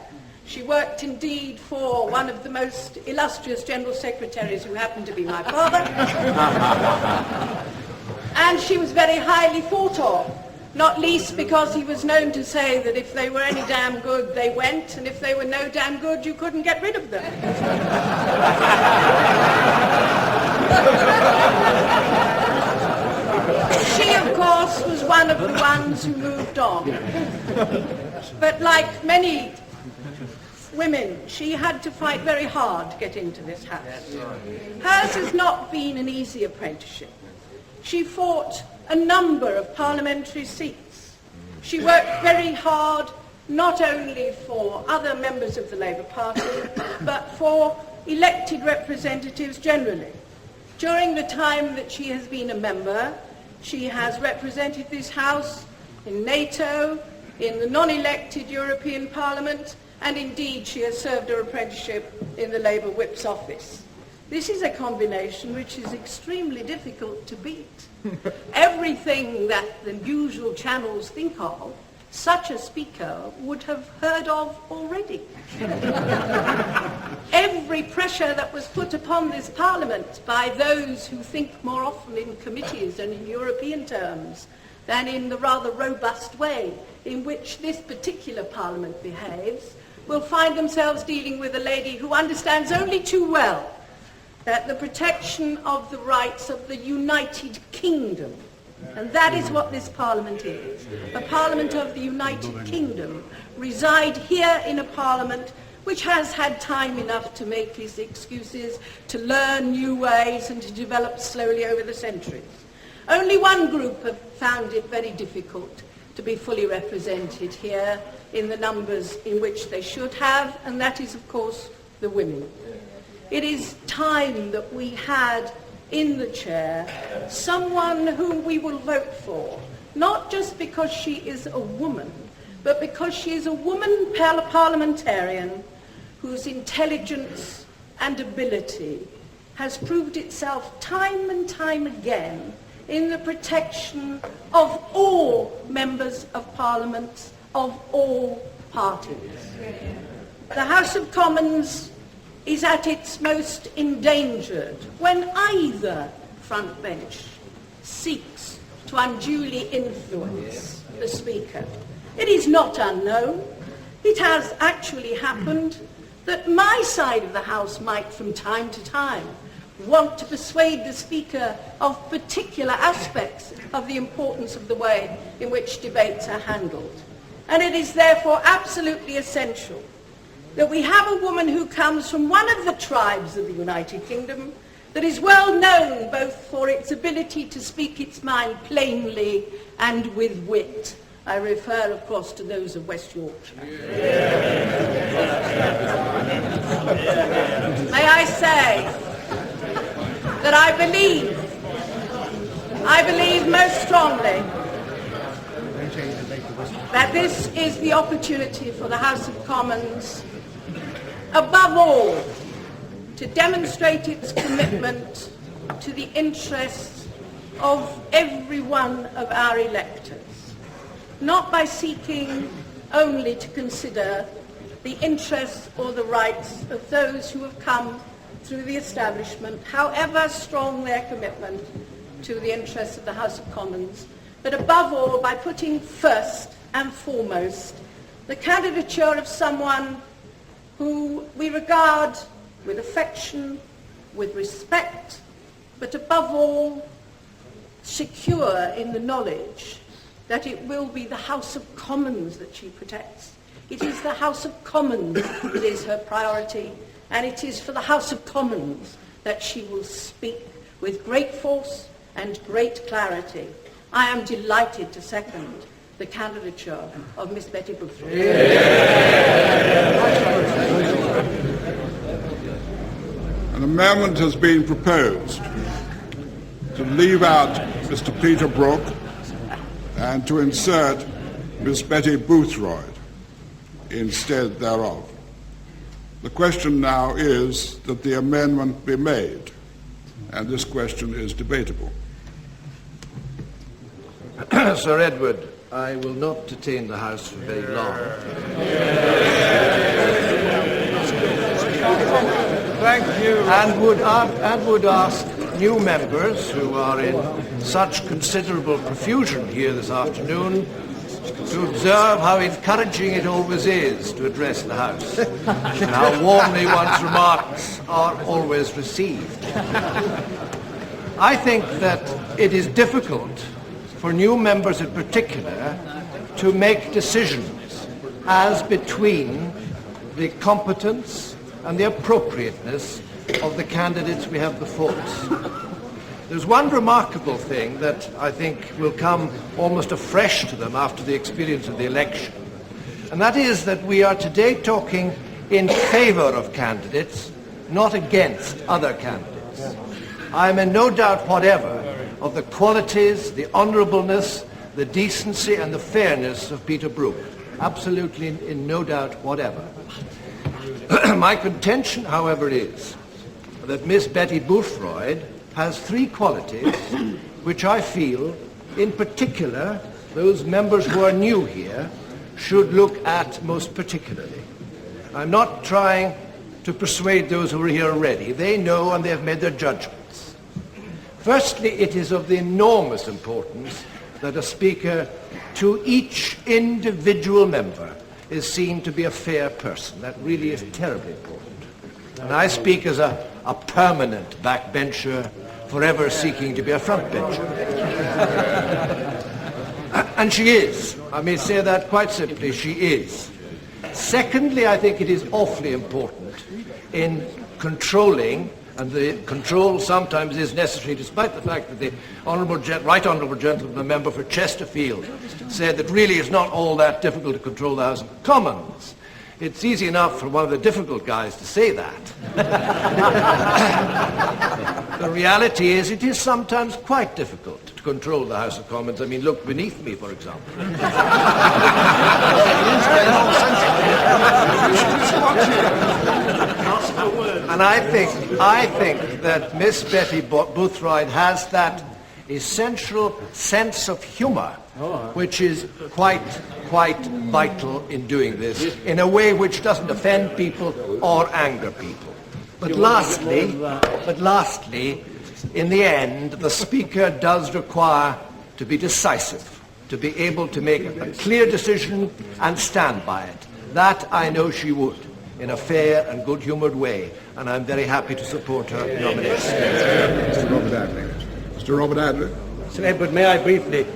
She worked indeed for one of the most illustrious General Secretaries, who happened to be my father. And she was very highly thought of, not least because he was known to say that if they were any damn good, they went, and if they were no damn good, you couldn't get rid of them. She, of course, was one of the ones who moved on. But like many women, she had to fight very hard to get into this house. Hers has not been an easy apprenticeship. She fought a number of parliamentary seats. She worked very hard not only for other members of the Labour Party, but for elected representatives generally. During the time that she has been a member, she has represented this House in NATO, in the non-elected European Parliament, and indeed she has served her apprenticeship in the Labour Whip's office. This is a combination which is extremely difficult to beat. Everything that the usual channels think of such a speaker would have heard of already. Every pressure that was put upon this Parliament by those who think more often in committees and in European terms than in the rather robust way in which this particular Parliament behaves, will find themselves dealing with a lady who understands only too well that the protection of the rights of the United Kingdom, and that is what this Parliament is, a Parliament of the United Kingdom, reside here in a Parliament which has had time enough to make its excuses, to learn new ways and to develop slowly over the centuries. Only one group have found it very difficult to be fully represented here in the numbers in which they should have, and that is, of course, the women. It is time that we had in the chair someone whom we will vote for, not just because she is a woman, but because she is a woman parliamentarian whose intelligence and ability has proved itself time and time again in the protection of all members of Parliament of all parties. The House of Commons is at its most endangered when either front bench seeks to unduly influence the Speaker. It is not unknown. It has actually happened that my side of the House might from time to time want to persuade the Speaker of particular aspects of the importance of the way in which debates are handled. And it is therefore absolutely essential that we have a woman who comes from one of the tribes of the United Kingdom that is well known both for its ability to speak its mind plainly and with wit. I refer, of course, to those of West Yorkshire. May I say that I believe most strongly that this is the opportunity for the House of Commons, above all, to demonstrate its commitment to the interests of every one of our electors, not by seeking only to consider the interests or the rights of those who have come through the establishment, however strong their commitment to the interests of the House of Commons, but above all by putting first and foremost the candidature of someone who we regard with affection, with respect, but above all secure in the knowledge that it will be the House of Commons that she protects. It is the House of Commons that is her priority, and it is for the House of Commons that she will speak with great force and great clarity. I am delighted to second the candidature of Miss Betty Boothroyd. An amendment has been proposed to leave out Mr. Peter Brooke and to insert Miss Betty Boothroyd instead thereof. The question now is that the amendment be made, and this question is debatable. Sir Edward, I will not detain the House for very long. Thank you. And would ask new members who are in such considerable profusion here this afternoon to observe how encouraging it always is to address the House, and how warmly one's remarks are always received. I think that it is difficult for new members in particular to make decisions as between the competence and the appropriateness of the candidates we have before us. There's one remarkable thing that I think will come almost afresh to them after the experience of the election, and that is that we are today talking in favour of candidates, not against other candidates. I am in no doubt whatever of the qualities, the honourableness, the decency and the fairness of Peter Brooke. Absolutely in no doubt whatever. My contention, however, is that Miss Betty Boothroyd has three qualities which I feel, in particular, those members who are new here should look at most particularly. I'm not trying to persuade those who are here already. They know and they have made their judgments. Firstly, it is of the enormous importance that a speaker to each individual member is seen to be a fair person. That really is terribly important. And I speak as a permanent backbencher, forever seeking to be a frontbencher. And she is. I may say that quite simply, she is. Secondly, I think it is awfully important in controlling, and the control sometimes is necessary despite the fact that the Right Honourable Gentleman, the member for Chesterfield, said that really it's not all that difficult to control the House of Commons. It's easy enough for one of the difficult guys to say that. The reality is it is sometimes quite difficult to control the House of Commons. I mean, look beneath me, for example. And I think that Miss Betty Boothroyd has that essential sense of humour, which is quite vital in doing this, in a way which doesn't offend people or anger people. But lastly, in the end, the Speaker does require to be decisive, to be able to make a clear decision and stand by it. That I know she would, in a fair and good-humoured way, and I'm very happy to support her nomination. Mr. Robert Adley. Sir Edward, may I briefly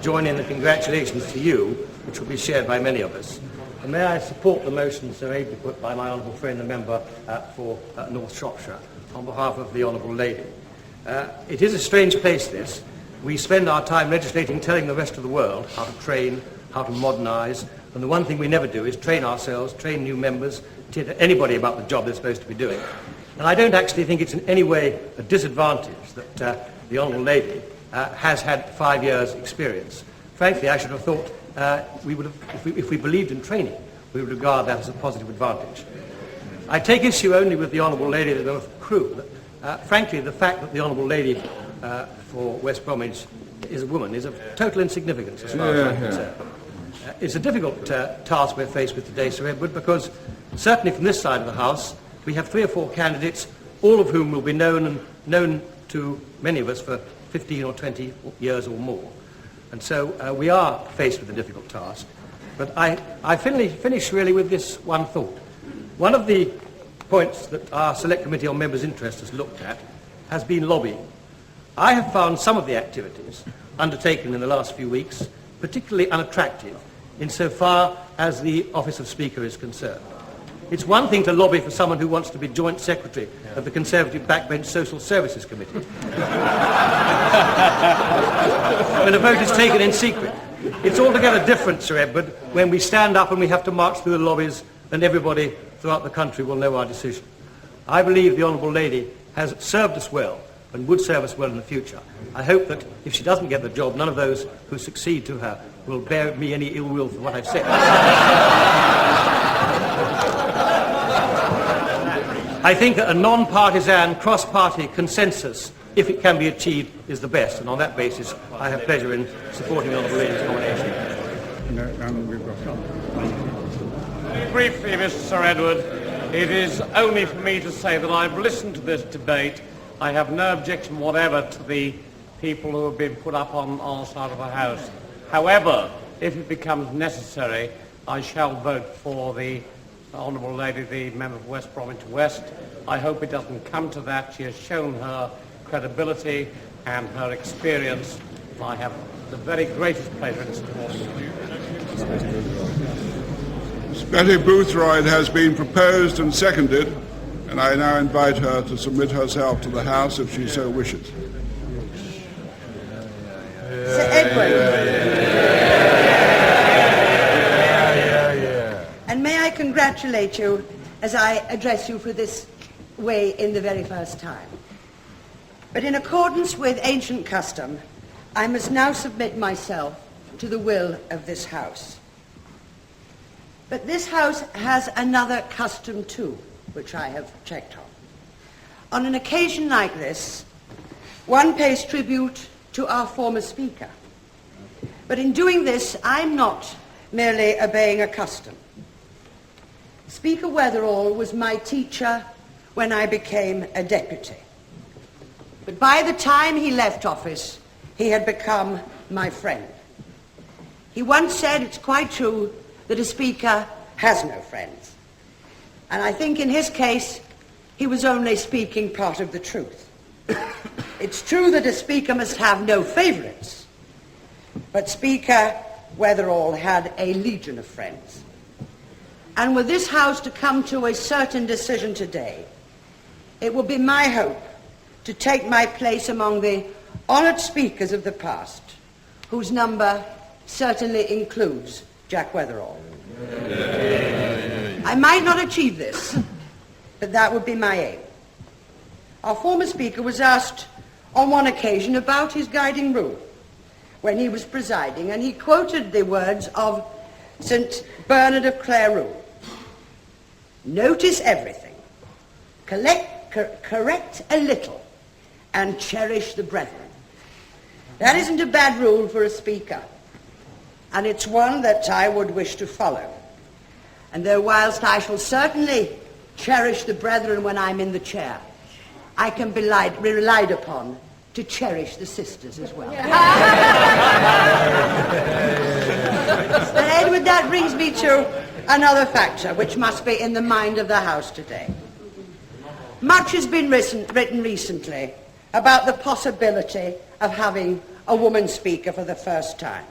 join in the congratulations to you, which will be shared by many of us. And may I support the motion so ably put by my honourable friend, the member for North Shropshire, on behalf of the honourable lady. It is a strange place, this. We spend our time legislating, telling the rest of the world how to train, how to modernise, and the one thing we never do is train ourselves, train new members, tell anybody about the job they're supposed to be doing. And I don't actually think it's in any way a disadvantage that the honourable lady has had 5 years' experience. Frankly, I should have thought we would have, if we believed in training, we would regard that as a positive advantage. I take issue only with the honourable lady of the crew. Frankly, the fact that the honourable lady for West Bromwich is a woman is of total insignificance as far as I'm concerned. It's a difficult task we're faced with today, Sir Edward, because certainly from this side of the House, we have 3 or 4 candidates, all of whom will be known to many of us for 15 or 20 years or more. And so we are faced with a difficult task. But I finish really with this one thought. One of the points that our Select Committee on Members' Interest has looked at has been lobbying. I have found some of the activities undertaken in the last few weeks particularly unattractive insofar as the Office of Speaker is concerned. It's one thing to lobby for someone who wants to be Joint Secretary of the Conservative Backbench Social Services Committee when a vote is taken in secret. It's altogether different, Sir Edward, when we stand up and we have to march through the lobbies and everybody throughout the country will know our decision. I believe the Honourable Lady has served us well and would serve us well in the future. I hope that if she doesn't get the job, none of those who succeed to her will bear me any ill will for what I've said. I think that a non-partisan, cross-party consensus, if it can be achieved, is the best, and on that basis I have pleasure in supporting the Honourable Lady's nomination. Very briefly, Mr. Sir Edward, it is only for me to say that I've listened to this debate. I have no objection whatever to the people who have been put up on our side of the House. However, if it becomes necessary, I shall vote for the Honourable Lady, the member for West Bromwich West. I hope it doesn't come to that. She has shown her credibility and her experience. I have the very greatest pleasure in supporting her. Miss Betty Boothroyd has been proposed and seconded, and I now invite her to submit herself to the House if she so wishes. Sir Edward. And may I congratulate you as I address you for this way in the very first time. But in accordance with ancient custom, I must now submit myself to the will of this House. But this House has another custom too, which I have checked on. On an occasion like this, one pays tribute to our former Speaker. But in doing this, I'm not merely obeying a custom. Speaker Weatherall was my teacher when I became a deputy. But by the time he left office, he had become my friend. He once said, it's quite true, that a speaker has no friends. And I think in his case, he was only speaking part of the truth. It's true that a speaker must have no favourites, but Speaker Weatherall had a legion of friends. And with this House to come to a certain decision today, it will be my hope to take my place among the honoured speakers of the past, whose number certainly includes Jack Weatherall. I might not achieve this, but that would be my aim. Our former speaker was asked on one occasion about his guiding rule when he was presiding, and he quoted the words of St. Bernard of Clairvaux. Notice everything, correct a little, and cherish the brethren. That isn't a bad rule for a speaker, and it's one that I would wish to follow. And though whilst I shall certainly cherish the brethren when I'm in the chair, I can be relied upon to cherish the sisters as well. Edward, that brings me to another factor which must be in the mind of the House today. Much has been written recently about the possibility of having a woman speaker for the first time.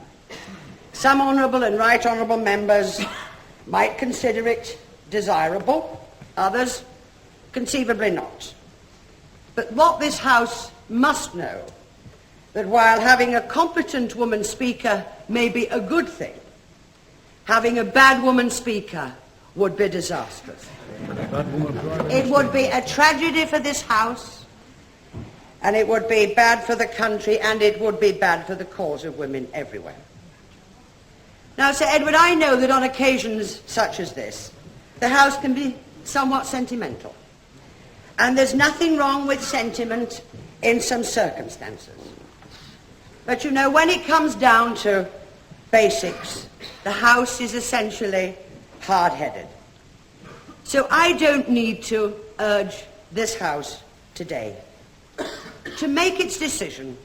Some honourable and right honourable members might consider it desirable, others conceivably not. But what this House must know, that while having a competent woman speaker may be a good thing, having a bad woman speaker would be disastrous. It would be a tragedy for this House, and it would be bad for the country, and it would be bad for the cause of women everywhere. Now, Sir Edward, I know that on occasions such as this, the House can be somewhat sentimental. And there's nothing wrong with sentiment in some circumstances. But you know, when it comes down to basics, the House is essentially hard-headed. So I don't need to urge this House today to make its decision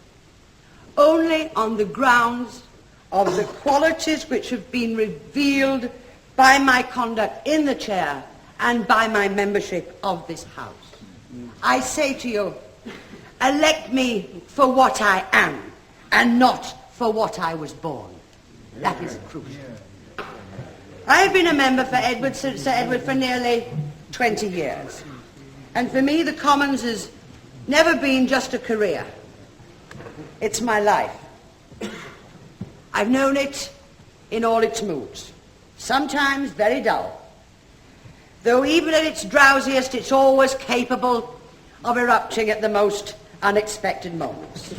only on the grounds of the qualities which have been revealed by my conduct in the chair and by my membership of this House. I say to you, elect me for what I am and not for what I was born. That is crucial. I have been a member for Sir Edward for nearly 20 years. And for me, the Commons has never been just a career. It's my life. I've known it in all its moods, sometimes very dull. Though even at its drowsiest, it's always capable of erupting at the most unexpected moments.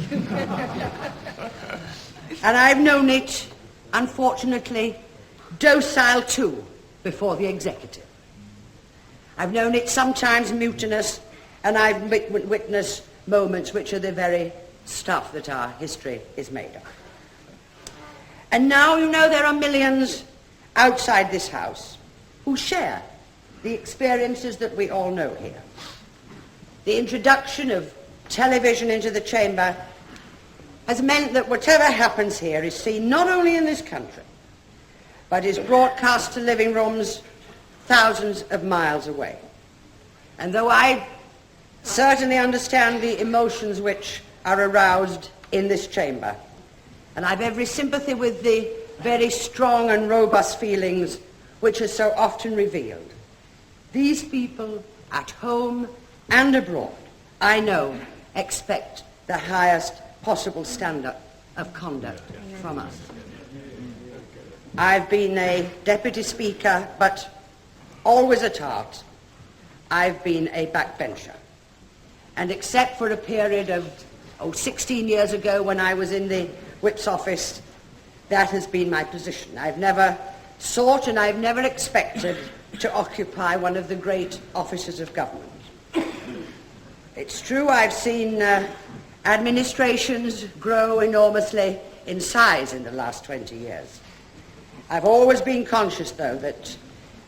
And I've known it, unfortunately, docile too, before the executive. I've known it sometimes mutinous, and I've witnessed moments which are the very stuff that our history is made of. And now, you know, there are millions outside this House who share the experiences that we all know here. The introduction of television into the chamber has meant that whatever happens here is seen not only in this country, but is broadcast to living rooms thousands of miles away. And though I certainly understand the emotions which are aroused in this chamber, and I've every sympathy with the very strong and robust feelings which are so often revealed, these people at home and abroad, I know, expect the highest possible standard of conduct from us. I've been a deputy speaker, but always at heart, I've been a backbencher. And except for a period of 16 years ago when I was in the Whip's office, that has been my position. I've never sought and I've never expected to occupy one of the great offices of government. It's true I've seen Administrations grow enormously in size in the last 20 years. I've always been conscious, though, that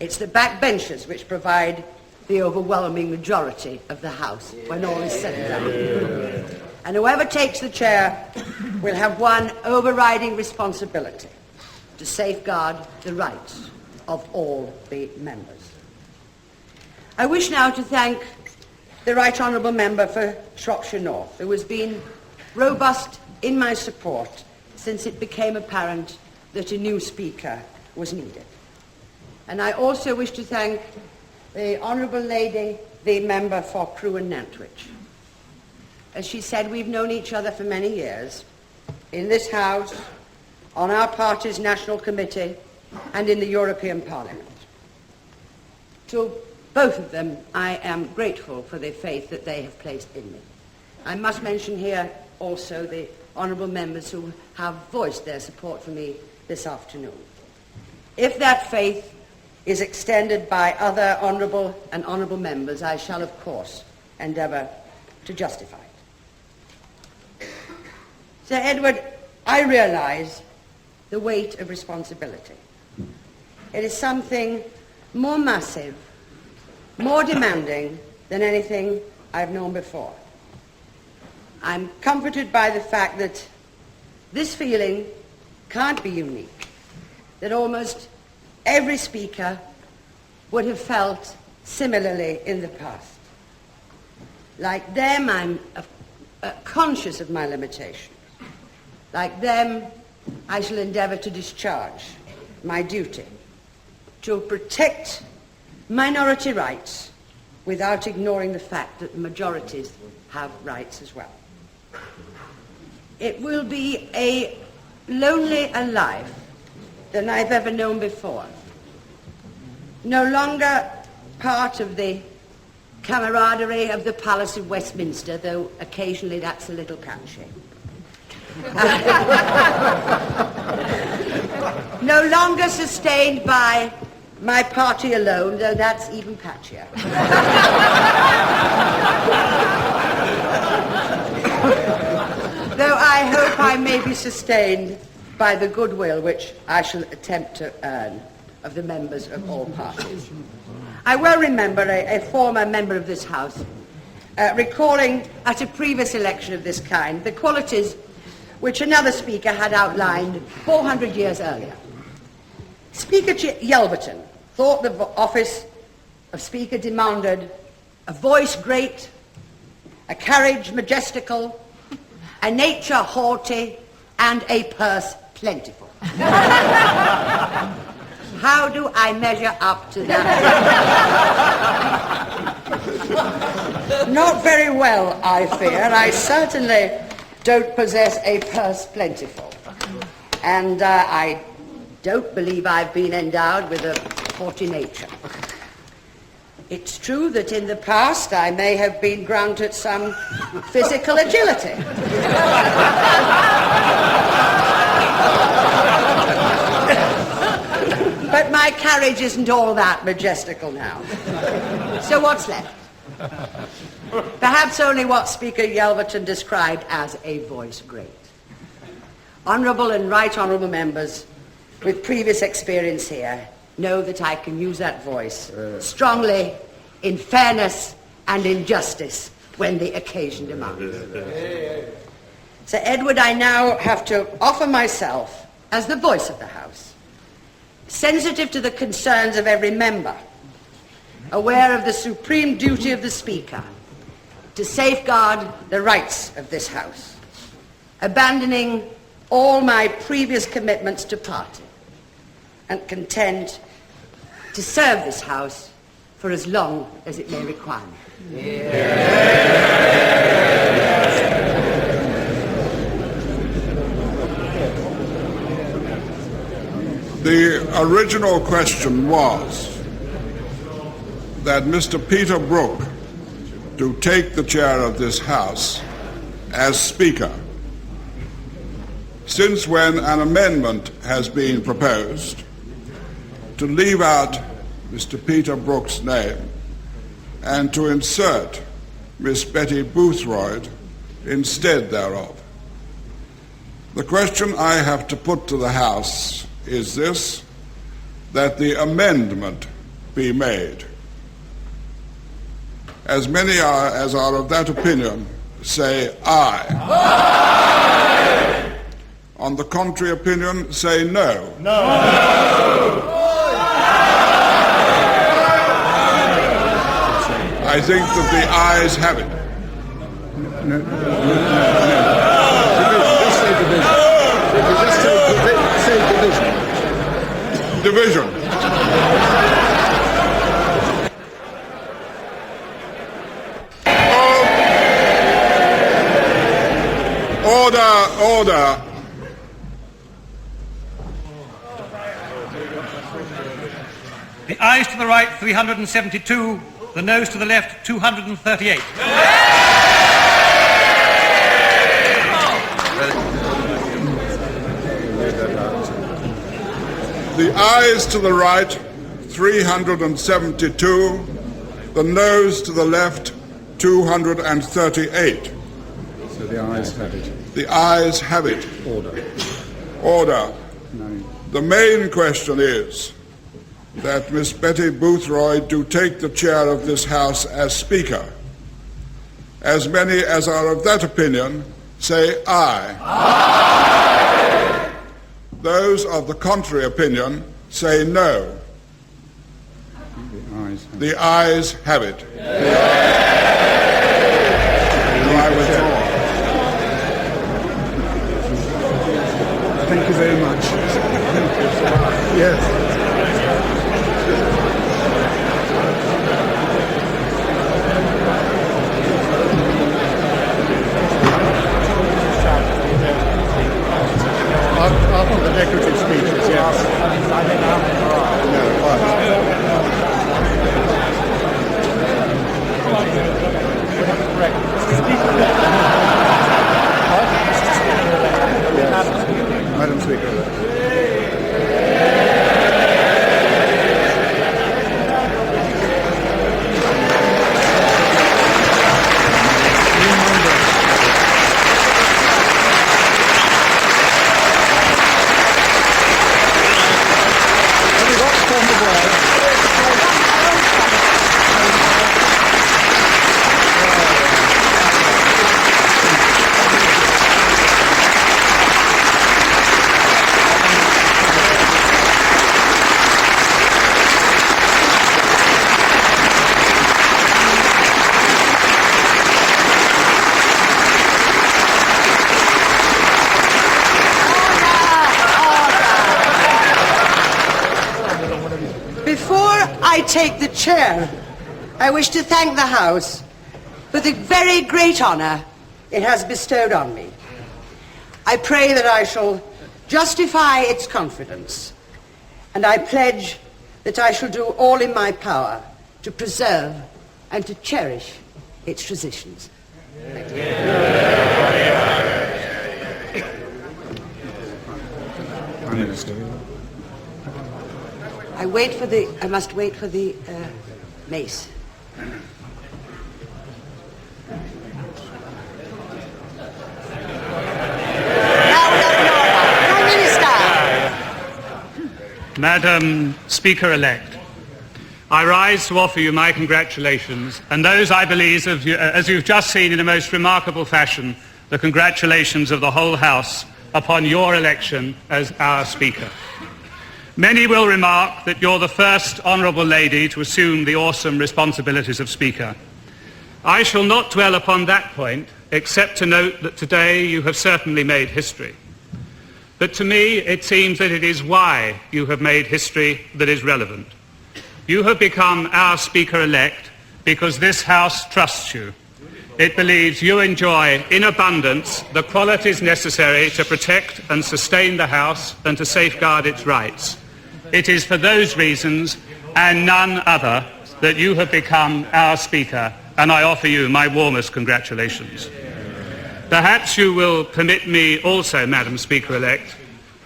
it's the backbenchers which provide the overwhelming majority of the House when all is said and done. And whoever takes the chair will have one overriding responsibility: to safeguard the rights of all the members. I wish now to thank the Right Honourable Member for Shropshire North, who has been robust in my support since it became apparent that a new Speaker was needed. And I also wish to thank the Honourable Lady, the Member for Crewe and Nantwich. As she said, we've known each other for many years, in this House, on our party's National Committee, and in the European Parliament. To both of them, I am grateful for the faith that they have placed in me. I must mention here also the honourable members who have voiced their support for me this afternoon. If that faith is extended by other honourable and honourable members, I shall, of course, endeavour to justify it. Sir Edward, I realise the weight of responsibility. It is something more massive, more demanding than anything I've known before. I'm comforted by the fact that this feeling can't be unique, that almost every speaker would have felt similarly in the past. Like them, I'm conscious of my limitations. Like them, I shall endeavour to discharge my duty to protect minority rights without ignoring the fact that majorities have rights as well. It will be a lonelier life than I've ever known before. No longer part of the camaraderie of the Palace of Westminster, though occasionally that's a little patchy. No longer sustained by my party alone, though that's even patchier. Though I hope I may be sustained by the goodwill which I shall attempt to earn of the members of all parties. I well remember a former member of this House recalling at a previous election of this kind the qualities which another speaker had outlined 400 years earlier. Speaker Yelverton thought the office of Speaker demanded a voice great, a carriage majestical, a nature haughty, and a purse plentiful. How do I measure up to that? Not very well, I fear. I certainly don't possess a purse plentiful. And I don't believe I've been endowed with a haughty nature. It's true that in the past I may have been granted some physical agility. But my carriage isn't all that majestical now. So what's left? Perhaps only what Speaker Yelverton described as a voice great. Honourable and right honourable members with previous experience here know that I can use that voice strongly, in fairness and in justice when the occasion demands. Sir Edward, I now have to offer myself as the voice of the House, sensitive to the concerns of every member, aware of the supreme duty of the Speaker to safeguard the rights of this House, abandoning all my previous commitments to party, and content to serve this House for as long as it may require me. The original question was that Mr. Peter Brooke to take the chair of this House as Speaker. Since when an amendment has been proposed to leave out Mr. Peter Brooke's name and to insert Miss Betty Boothroyd instead thereof. The question I have to put to the House is this, that the amendment be made. As many as are of that opinion say aye. Aye. On the contrary opinion, say no. No. I think that the ayes have it. No. Just say division. Division. Order. The ayes to the right, 372. The noes to the left, 238. The ayes to the right, 372. The noes to the left, 238. So the ayes have it. The ayes have it. Order. No. The main question is that Miss Betty Boothroyd do take the chair of this House as Speaker. As many as are of that opinion say aye. Aye. Those of the contrary opinion say no. The ayes have it. Do I withdraw? Thank you very much. Yes. After the decorative speeches, yes. No, Madam Speaker. I take the chair, I wish to thank the House for the very great honour it has bestowed on me. I pray that I shall justify its confidence, and I pledge that I shall do all in my power to preserve and to cherish its traditions. Thank you. Prime Minister. I must wait for the mace. Prime Minister. Madam Speaker-elect, I rise to offer you my congratulations, and those, I believe, as you've just seen in a most remarkable fashion, the congratulations of the whole House upon your election as our Speaker. Many will remark that you're the first honourable lady to assume the awesome responsibilities of Speaker. I shall not dwell upon that point, except to note that today you have certainly made history. But to me, it seems that it is why you have made history that is relevant. You have become our Speaker-elect because this House trusts you. It believes you enjoy in abundance the qualities necessary to protect and sustain the House and to safeguard its rights. It is for those reasons and none other that you have become our Speaker, and I offer you my warmest congratulations. Perhaps you will permit me also, Madam Speaker-elect,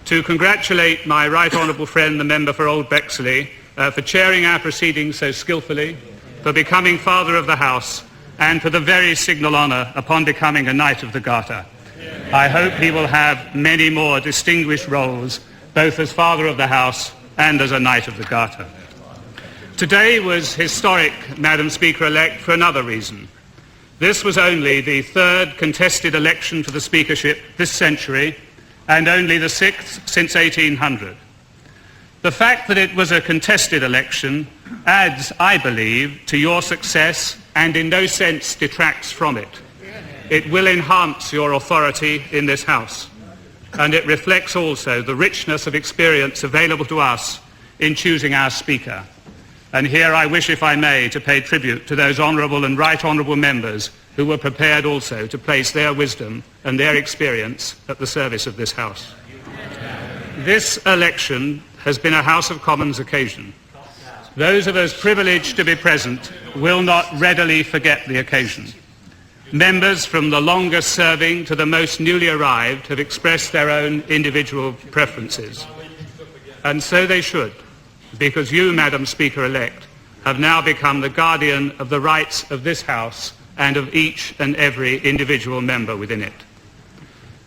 to congratulate my right honourable friend, the member for Old Bexley, for chairing our proceedings so skillfully, for becoming Father of the House, and for the very signal honour upon becoming a Knight of the Garter. I hope he will have many more distinguished roles, both as Father of the House and as a Knight of the Garter. Today was historic, Madam Speaker-elect, for another reason. This was only the third contested election for the speakership this century, and only the sixth since 1800. The fact that it was a contested election adds, I believe, to your success and in no sense detracts from it. It will enhance your authority in this House, and it reflects also the richness of experience available to us in choosing our Speaker. And here I wish, if I may, to pay tribute to those honourable and right honourable members who were prepared also to place their wisdom and their experience at the service of this House. This election has been a House of Commons occasion. Those of us privileged to be present will not readily forget the occasion. Members from the longest serving to the most newly arrived have expressed their own individual preferences. And so they should, because you, Madam Speaker-elect, have now become the guardian of the rights of this House and of each and every individual member within it.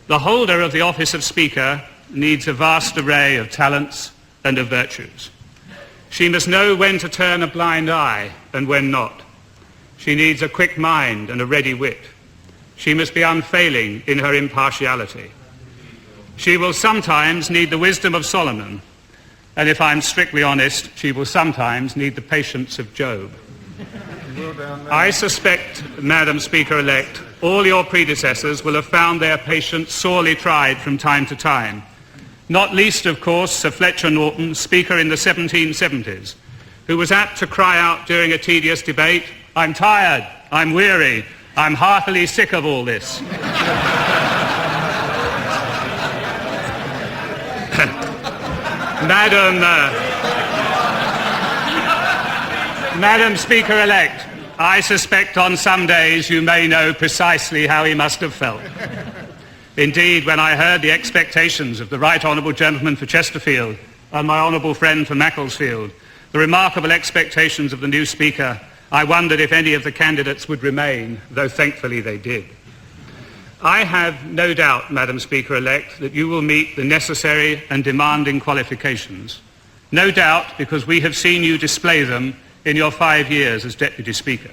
The holder of the office of Speaker needs a vast array of talents and of virtues. She must know when to turn a blind eye and when not. She needs a quick mind and a ready wit. She must be unfailing in her impartiality. She will sometimes need the wisdom of Solomon, and if I'm strictly honest, she will sometimes need the patience of Job. I suspect, Madam Speaker-elect, all your predecessors will have found their patience sorely tried from time to time. Not least, of course, Sir Fletcher Norton, Speaker in the 1770s, who was apt to cry out during a tedious debate, "I'm tired, I'm weary, I'm heartily sick of all this." Madam Speaker-elect, I suspect on some days you may know precisely how he must have felt. Indeed, when I heard the expectations of the Right Honourable Gentleman for Chesterfield and my honourable friend for Macclesfield, the remarkable expectations of the new Speaker, I wondered if any of the candidates would remain, though thankfully they did. I have no doubt, Madam Speaker-elect, that you will meet the necessary and demanding qualifications. No doubt, because we have seen you display them in your 5 years as Deputy Speaker.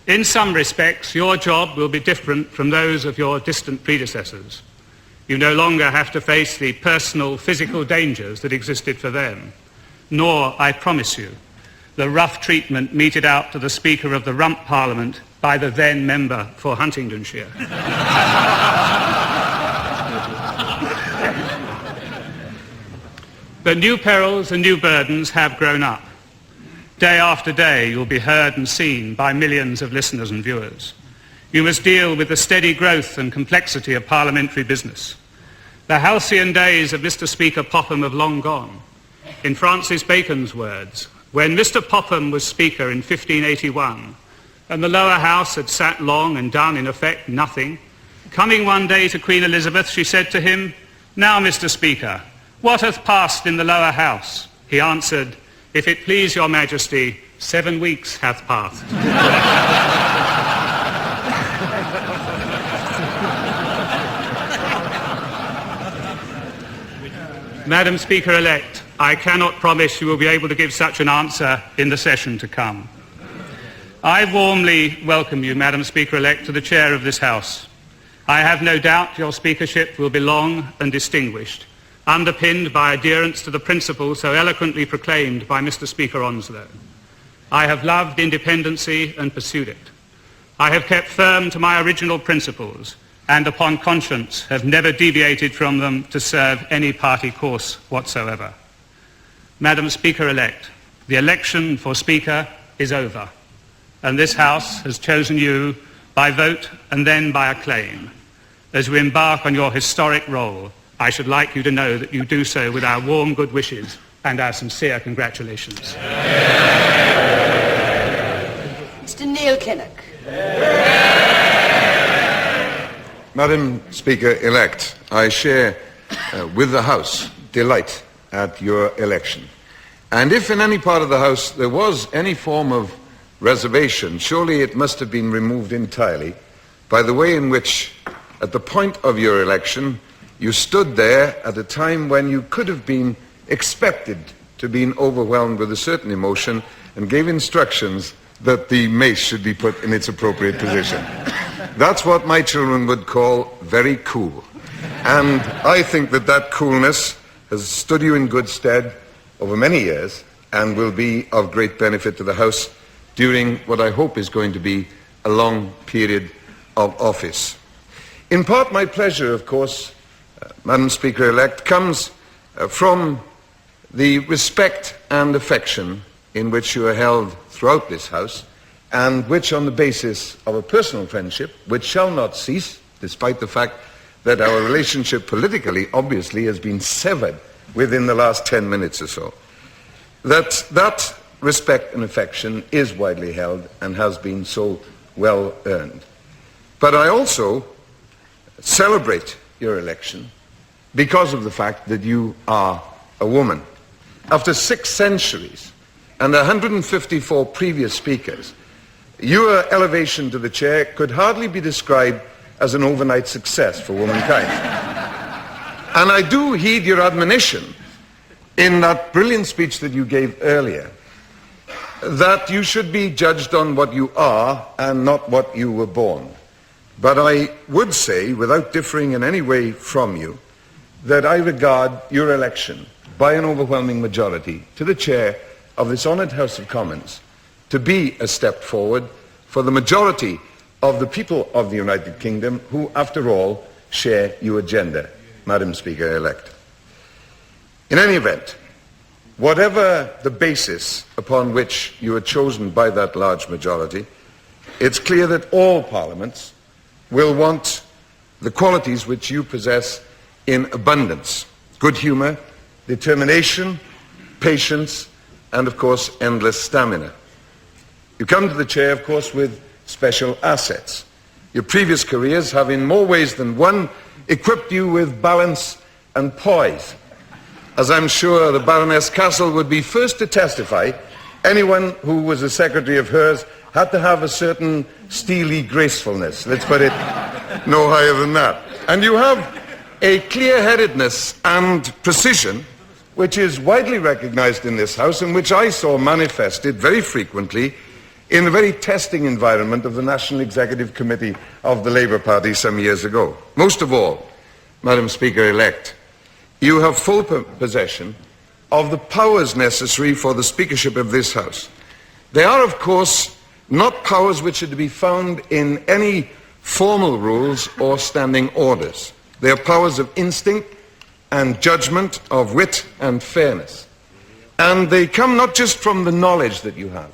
In some respects, your job will be different from those of your distant predecessors. You no longer have to face the personal, physical dangers that existed for them, nor, I promise you, the rough treatment meted out to the Speaker of the Rump Parliament by the then member for Huntingdonshire. But new perils and new burdens have grown up. Day after day, you'll be heard and seen by millions of listeners and viewers. You must deal with the steady growth and complexity of parliamentary business. The halcyon days of Mr. Speaker Popham have long gone. In Francis Bacon's words, when Mr. Popham was Speaker in 1581, and the lower house had sat long and done, in effect, nothing, coming one day to Queen Elizabeth, she said to him, "Now, Mr. Speaker, what hath passed in the lower house?" He answered, "If it please your Majesty, 7 weeks hath passed." Madam Speaker-elect, I cannot promise you will be able to give such an answer in the session to come. I warmly welcome you, Madam Speaker-elect, to the chair of this House. I have no doubt your speakership will be long and distinguished, underpinned by adherence to the principles so eloquently proclaimed by Mr. Speaker Onslow. I have loved independency and pursued it. I have kept firm to my original principles and upon conscience have never deviated from them to serve any party course whatsoever. Madam Speaker-elect, the election for Speaker is over, and this House has chosen you by vote and then by acclaim. As you embark on your historic role, I should like you to know that you do so with our warm good wishes and our sincere congratulations. Mr. Neil Kinnock. Madam Speaker-elect, I share with the House delight at your election. And if in any part of the House there was any form of reservation, surely it must have been removed entirely by the way in which, at the point of your election, you stood there at a time when you could have been expected to be overwhelmed with a certain emotion and gave instructions that the mace should be put in its appropriate position. That's what my children would call very cool. And I think that that coolness has stood you in good stead over many years and will be of great benefit to the House during what I hope is going to be a long period of office. In part, my pleasure, of course, Madam Speaker-elect, comes from the respect and affection in which you are held throughout this House, and which, on the basis of a personal friendship, which shall not cease, despite the fact that our relationship politically, obviously, has been severed within the last 10 minutes or so, that respect and affection is widely held and has been so well earned. But I also celebrate your election because of the fact that you are a woman. After 6 centuries and 154 previous speakers, your elevation to the chair could hardly be described as an overnight success for womankind. And I do heed your admonition in that brilliant speech that you gave earlier, that you should be judged on what you are and not what you were born. But I would say, without differing in any way from you, that I regard your election by an overwhelming majority to the chair of this honoured House of Commons to be a step forward for the majority of the people of the United Kingdom who, after all, share your agenda, Madam Speaker-elect. In any event, whatever the basis upon which you are chosen by that large majority, it's clear that all parliaments will want the qualities which you possess in abundance: good humour, determination, patience, and of course endless stamina. You come to the chair, of course, with special assets. Your previous careers have in more ways than one equipped you with balance and poise. As I'm sure the Baroness Castle would be first to testify, anyone who was a secretary of hers had to have a certain steely gracefulness. Let's put it no higher than that. And you have a clear-headedness and precision which is widely recognized in this House and which I saw manifested very frequently in the very testing environment of the National Executive Committee of the Labour Party some years ago. Most of all, Madam Speaker-elect, you have full possession of the powers necessary for the speakership of this House. They are, of course, not powers which are to be found in any formal rules or standing orders. They are powers of instinct and judgment, of wit and fairness. And they come not just from the knowledge that you have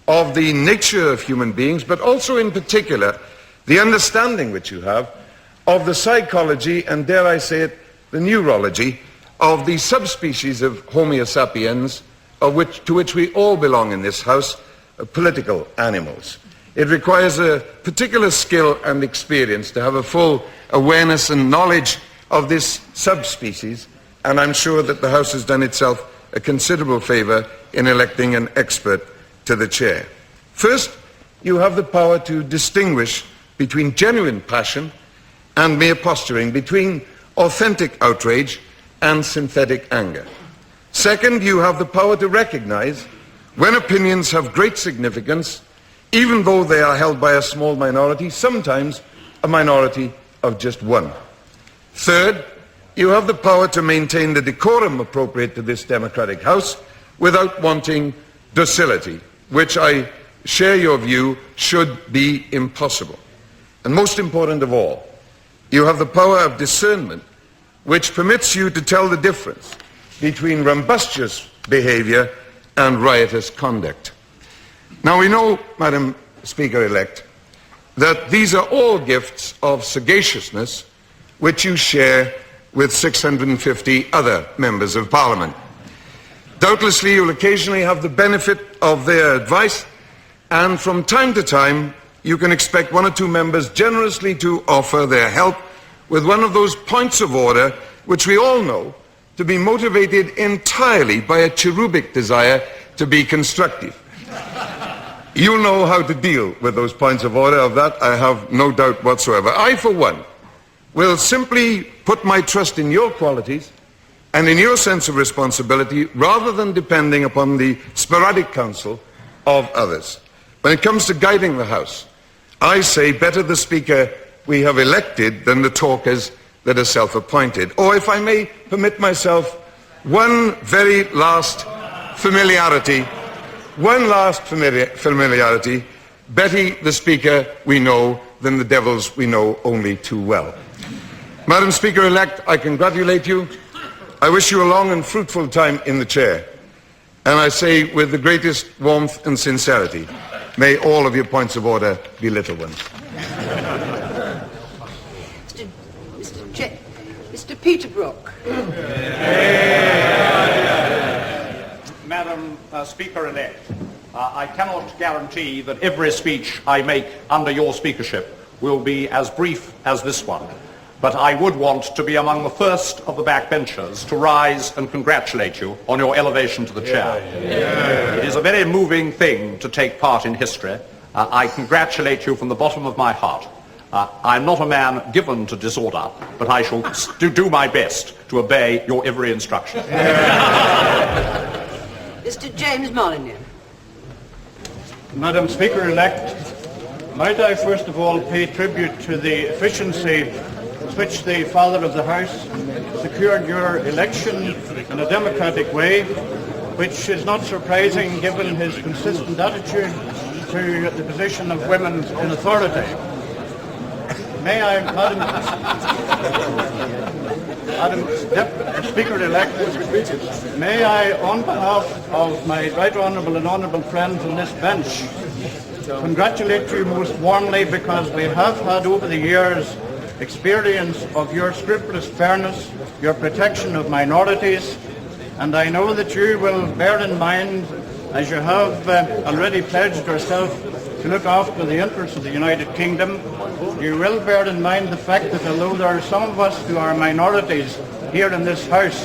of the nature of human beings, but also in particular the understanding which you have of the psychology and, dare I say it, the neurology of the subspecies of Homo sapiens to which we all belong in this House, political animals. It requires a particular skill and experience to have a full awareness and knowledge of this subspecies, and I'm sure that the House has done itself a considerable favour in electing an expert to the chair. First, you have the power to distinguish between genuine passion and mere posturing, between authentic outrage and synthetic anger. Second, you have the power to recognise when opinions have great significance, even though they are held by a small minority, sometimes a minority of just one. Third, you have the power to maintain the decorum appropriate to this democratic House without wanting docility, which I share your view should be impossible. And most important of all, you have the power of discernment which permits you to tell the difference between rumbustious behaviour and riotous conduct. Now we know, Madam Speaker-elect, that these are all gifts of sagaciousness which you share with 650 other members of Parliament. Doubtlessly you'll occasionally have the benefit of their advice, and from time to time you can expect one or two members generously to offer their help with one of those points of order which we all know to be motivated entirely by a cherubic desire to be constructive. you'll know how to deal with those points of order. Of that I have no doubt whatsoever. I, for one, will simply put my trust in your qualities and in your sense of responsibility rather than depending upon the sporadic counsel of others. When it comes to guiding the House, I say better the Speaker we have elected than the talkers that are self-appointed. Or if I may permit myself one very last familiarity, Betty the Speaker we know than the devils we know only too well. Madam Speaker-elect, I congratulate you. I wish you a long and fruitful time in the chair. And I say with the greatest warmth and sincerity, may all of your points of order be little ones. Mr. Peter Brooke. Madam Speaker-elect, I cannot guarantee that every speech I make under your speakership will be as brief as this one, but I would want to be among the first of the backbenchers to rise and congratulate you on your elevation to the chair. It is a very moving thing to take part in history. I congratulate you from the bottom of my heart. I'm not a man given to disorder, but I shall do my best to obey your every instruction. Mr. James Molyneux. Madam Speaker-elect, might I first of all pay tribute to the efficiency with which the Father of the House secured your election in a democratic way, which is not surprising given his consistent attitude to the position of women in authority. May I, Madam Speaker-elect, may I, on behalf of my right honourable and honourable friends on this bench, congratulate you most warmly because we have had over the years experience of your scrupulous fairness, your protection of minorities, and I know that you will bear in mind, as you have already pledged yourself to look after the interests of the United Kingdom, you will bear in mind the fact that although there are some of us who are minorities here in this House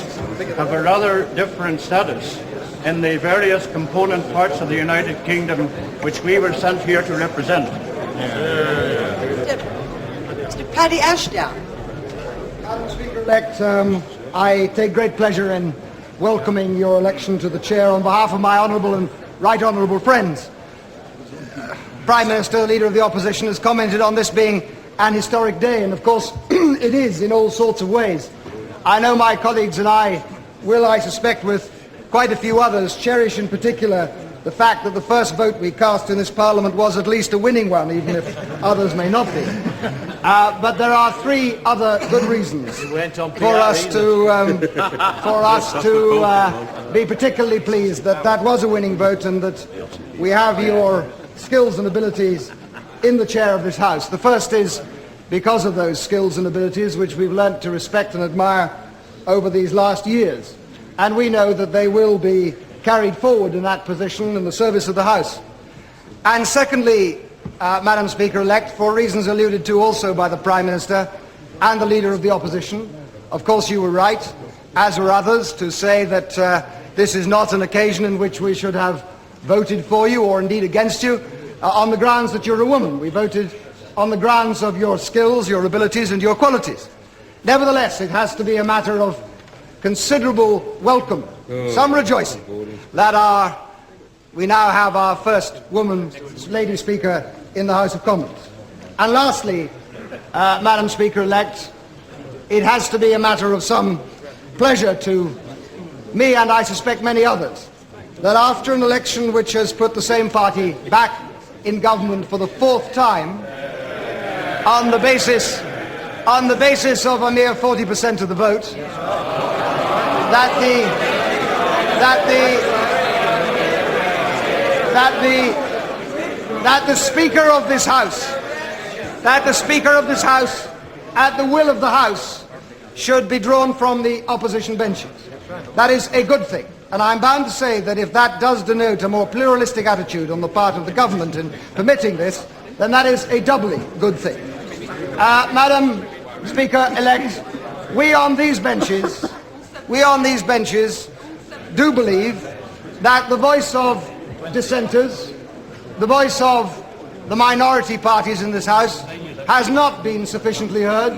have a rather different status in the various component parts of the United Kingdom which we were sent here to represent. Mr. Paddy Ashdown. Madam Speaker-elect, I take great pleasure in welcoming your election to the chair on behalf of my honourable and right honourable friends. Prime Minister, Leader of the Opposition, has commented on this being an historic day, and of course it is in all sorts of ways. I know my colleagues and I will, I suspect with quite a few others, cherish in particular the fact that the first vote we cast in this Parliament was at least a winning one, even if others may not be. But there are three other good reasons for us to be particularly pleased that that was a winning vote and that we have your skills and abilities in the chair of this House. The first is because of those skills and abilities which we've learnt to respect and admire over these last years. And we know that they will be carried forward in that position in the service of the House. And secondly, Madam Speaker-elect, for reasons alluded to also by the Prime Minister and the Leader of the Opposition, of course you were right, as were others, to say that this is not an occasion in which we should have voted for you or indeed against you on the grounds that you're a woman. We voted on the grounds of your skills, your abilities and your qualities. Nevertheless, it has to be a matter of considerable welcome, some rejoicing, that we now have our first woman Lady Speaker in the House of Commons. And lastly, Madam Speaker-elect, it has to be a matter of some pleasure to me and I suspect many others that after an election which has put the same party back in government for the fourth time on the basis of a mere 40% of the vote, that the Speaker of this House, at the will of the House, should be drawn from the opposition benches. That is a good thing. And I'm bound to say that if that does denote a more pluralistic attitude on the part of the government in permitting this, then that is a doubly good thing. Madam Speaker-elect, we on these benches do believe that the voice of dissenters, the voice of the minority parties in this House has not been sufficiently heard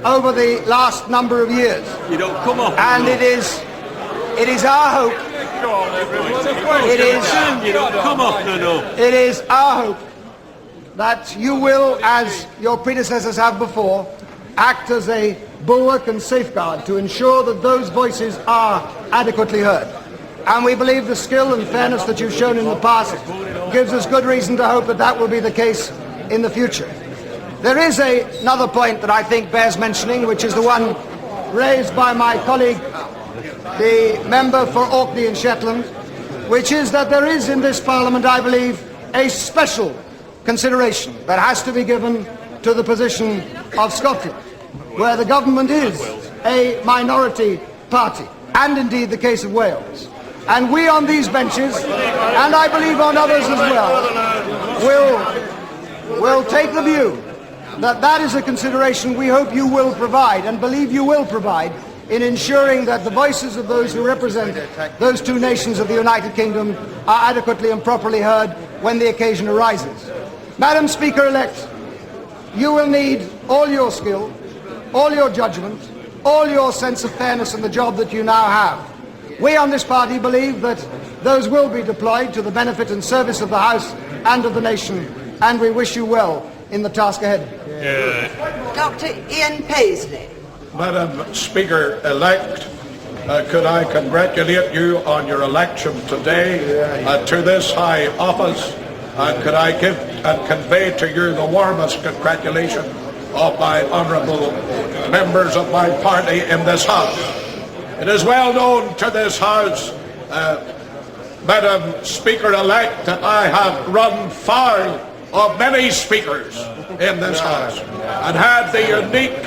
over the last number of years. You don't come up. And it is our hope. It is our hope that you will, as your predecessors have before, act as a bulwark and safeguard to ensure that those voices are adequately heard. And we believe the skill and fairness that you've shown in the past gives us good reason to hope that that will be the case in the future. There is another point that I think bears mentioning, which is the one raised by my colleague, the member for Orkney and Shetland, which is that there is in this Parliament, I believe, a special consideration that has to be given to the position of Scotland, where the government is a minority party, and indeed the case of Wales. And we on these benches, and I believe on others as well, will take the view that that is a consideration we hope you will provide, and believe you will provide, in ensuring that the voices of those who represent those two nations of the United Kingdom are adequately and properly heard when the occasion arises. Madam Speaker-elect, you will need all your skill, all your judgment, all your sense of fairness in the job that you now have. We on this party believe that those will be deployed to the benefit and service of the House and of the nation, and we wish you well in the task ahead. Dr. Ian Paisley. Madam Speaker-elect, could I congratulate you on your election today to this high office, and could I give and convey to you the warmest congratulations of my honourable members of my party in this House. It is well known to this House, Madam Speaker-elect, that I have run foul of many speakers in this House and had the unique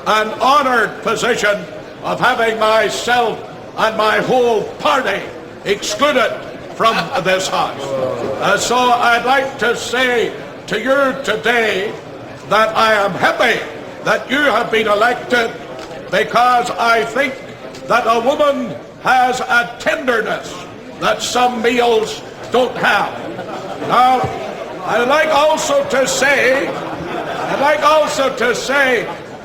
and honoured position of having myself and my whole party excluded from this House. So I'd like to say to you today that I am happy that you have been elected, because I think that a woman has a tenderness that some males don't have. Now, I'd like also to say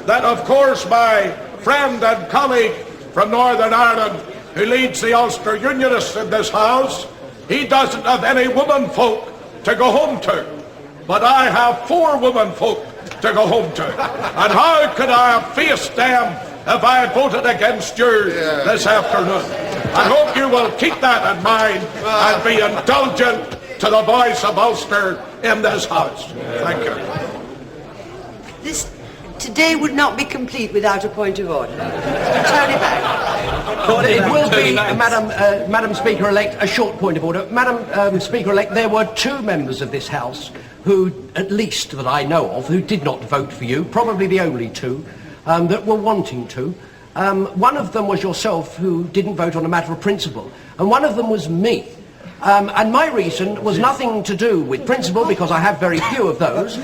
that, of course, my friend and colleague from Northern Ireland, who leads the Ulster Unionists in this House, he doesn't have any women folk to go home to. But I have 4 women folk to go home to. And how could I have faced them if I had voted against you this afternoon? I hope you will keep that in mind and be indulgent to the voice of Ulster in this House. Thank you. This today would not be complete without a point of order. Tony Back. Well, it will be, Madam Speaker-elect, a short point of order. Madam Speaker-elect, there were 2 members of this House who, at least that I know of, who did not vote for you, probably the only 2, that were wanting to. One of them was yourself, who didn't vote on a matter of principle, and one of them was me. And my reason was nothing to do with principle, because I have very few of those.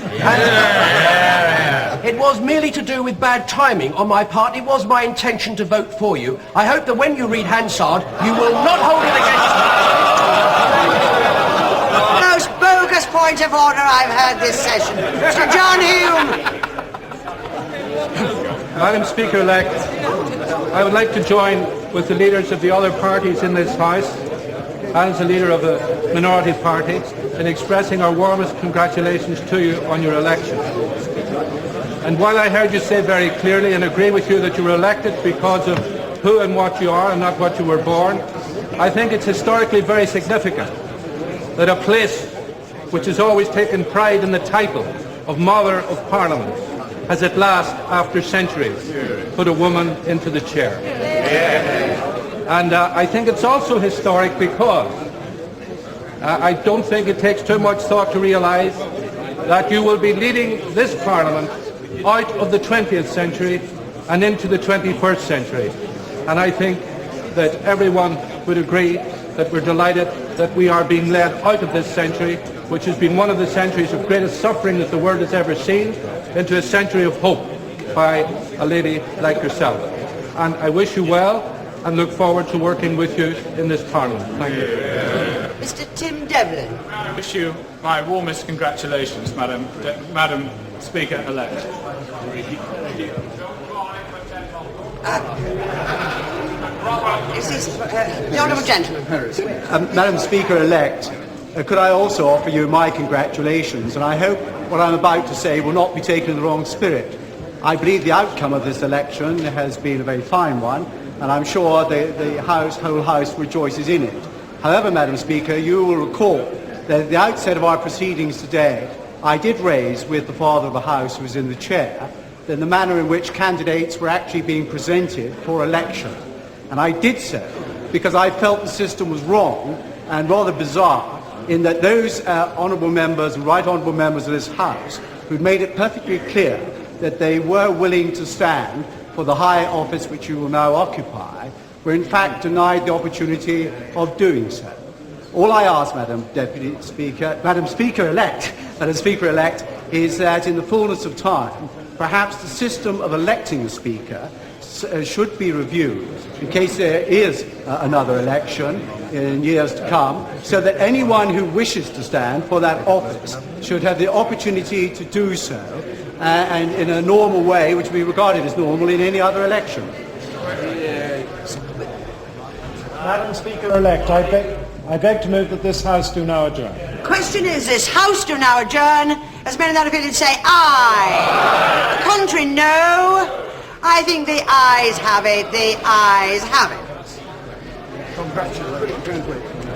It was merely to do with bad timing on my part. It was my intention to vote for you. I hope that when you read Hansard, you will not hold it against me. Most bogus point of order I've had this session. Sir John Hume. Madam Speaker-elect, I would like to join with the leaders of the other parties in this House, and as the leader of the minority party, in expressing our warmest congratulations to you on your election. And while I heard you say very clearly and agree with you that you were elected because of who and what you are and not what you were born, I think it's historically very significant that a place which has always taken pride in the title of Mother of Parliament has at last, after centuries, put a woman into the chair. And I think it's also historic because I don't think it takes too much thought to realise that you will be leading this Parliament out of the 20th century and into the 21st century. And I think that everyone would agree that we're delighted that we are being led out of this century, which has been one of the centuries of greatest suffering that the world has ever seen, into a century of hope by a lady like yourself. And I wish you well and look forward to working with you in this Parliament. Thank you. Mr. Tim Devlin. I wish you my warmest congratulations, Madam Speaker-elect. The Honourable Gentleman. Madam Speaker-elect, could I also offer you my congratulations, and I hope what I'm about to say will not be taken in the wrong spirit. I believe the outcome of this election has been a very fine one, and I'm sure the whole House rejoices in it. However, Madam Speaker, you will recall that at the outset of our proceedings today, I did raise with the Father of the House, who was in the chair, the manner in which candidates were actually being presented for election. And I did so because I felt the system was wrong and rather bizarre in that those honourable members and right honourable members of this House who'd made it perfectly clear that they were willing to stand for the high office which you will now occupy were in fact denied the opportunity of doing so. All I ask, Madam Speaker-elect, is that in the fullness of time, perhaps the system of electing a Speaker should be reviewed in case there is another election in years to come, so that anyone who wishes to stand for that office should have the opportunity to do so and in a normal way, which we regarded as normal in any other election. Madam Speaker-elect, I beg to move that this House do now adjourn. Question is, this House do now adjourn? As men of that opinion say, aye. The contrary, no. I think the ayes have it. The ayes have it. Congratulations.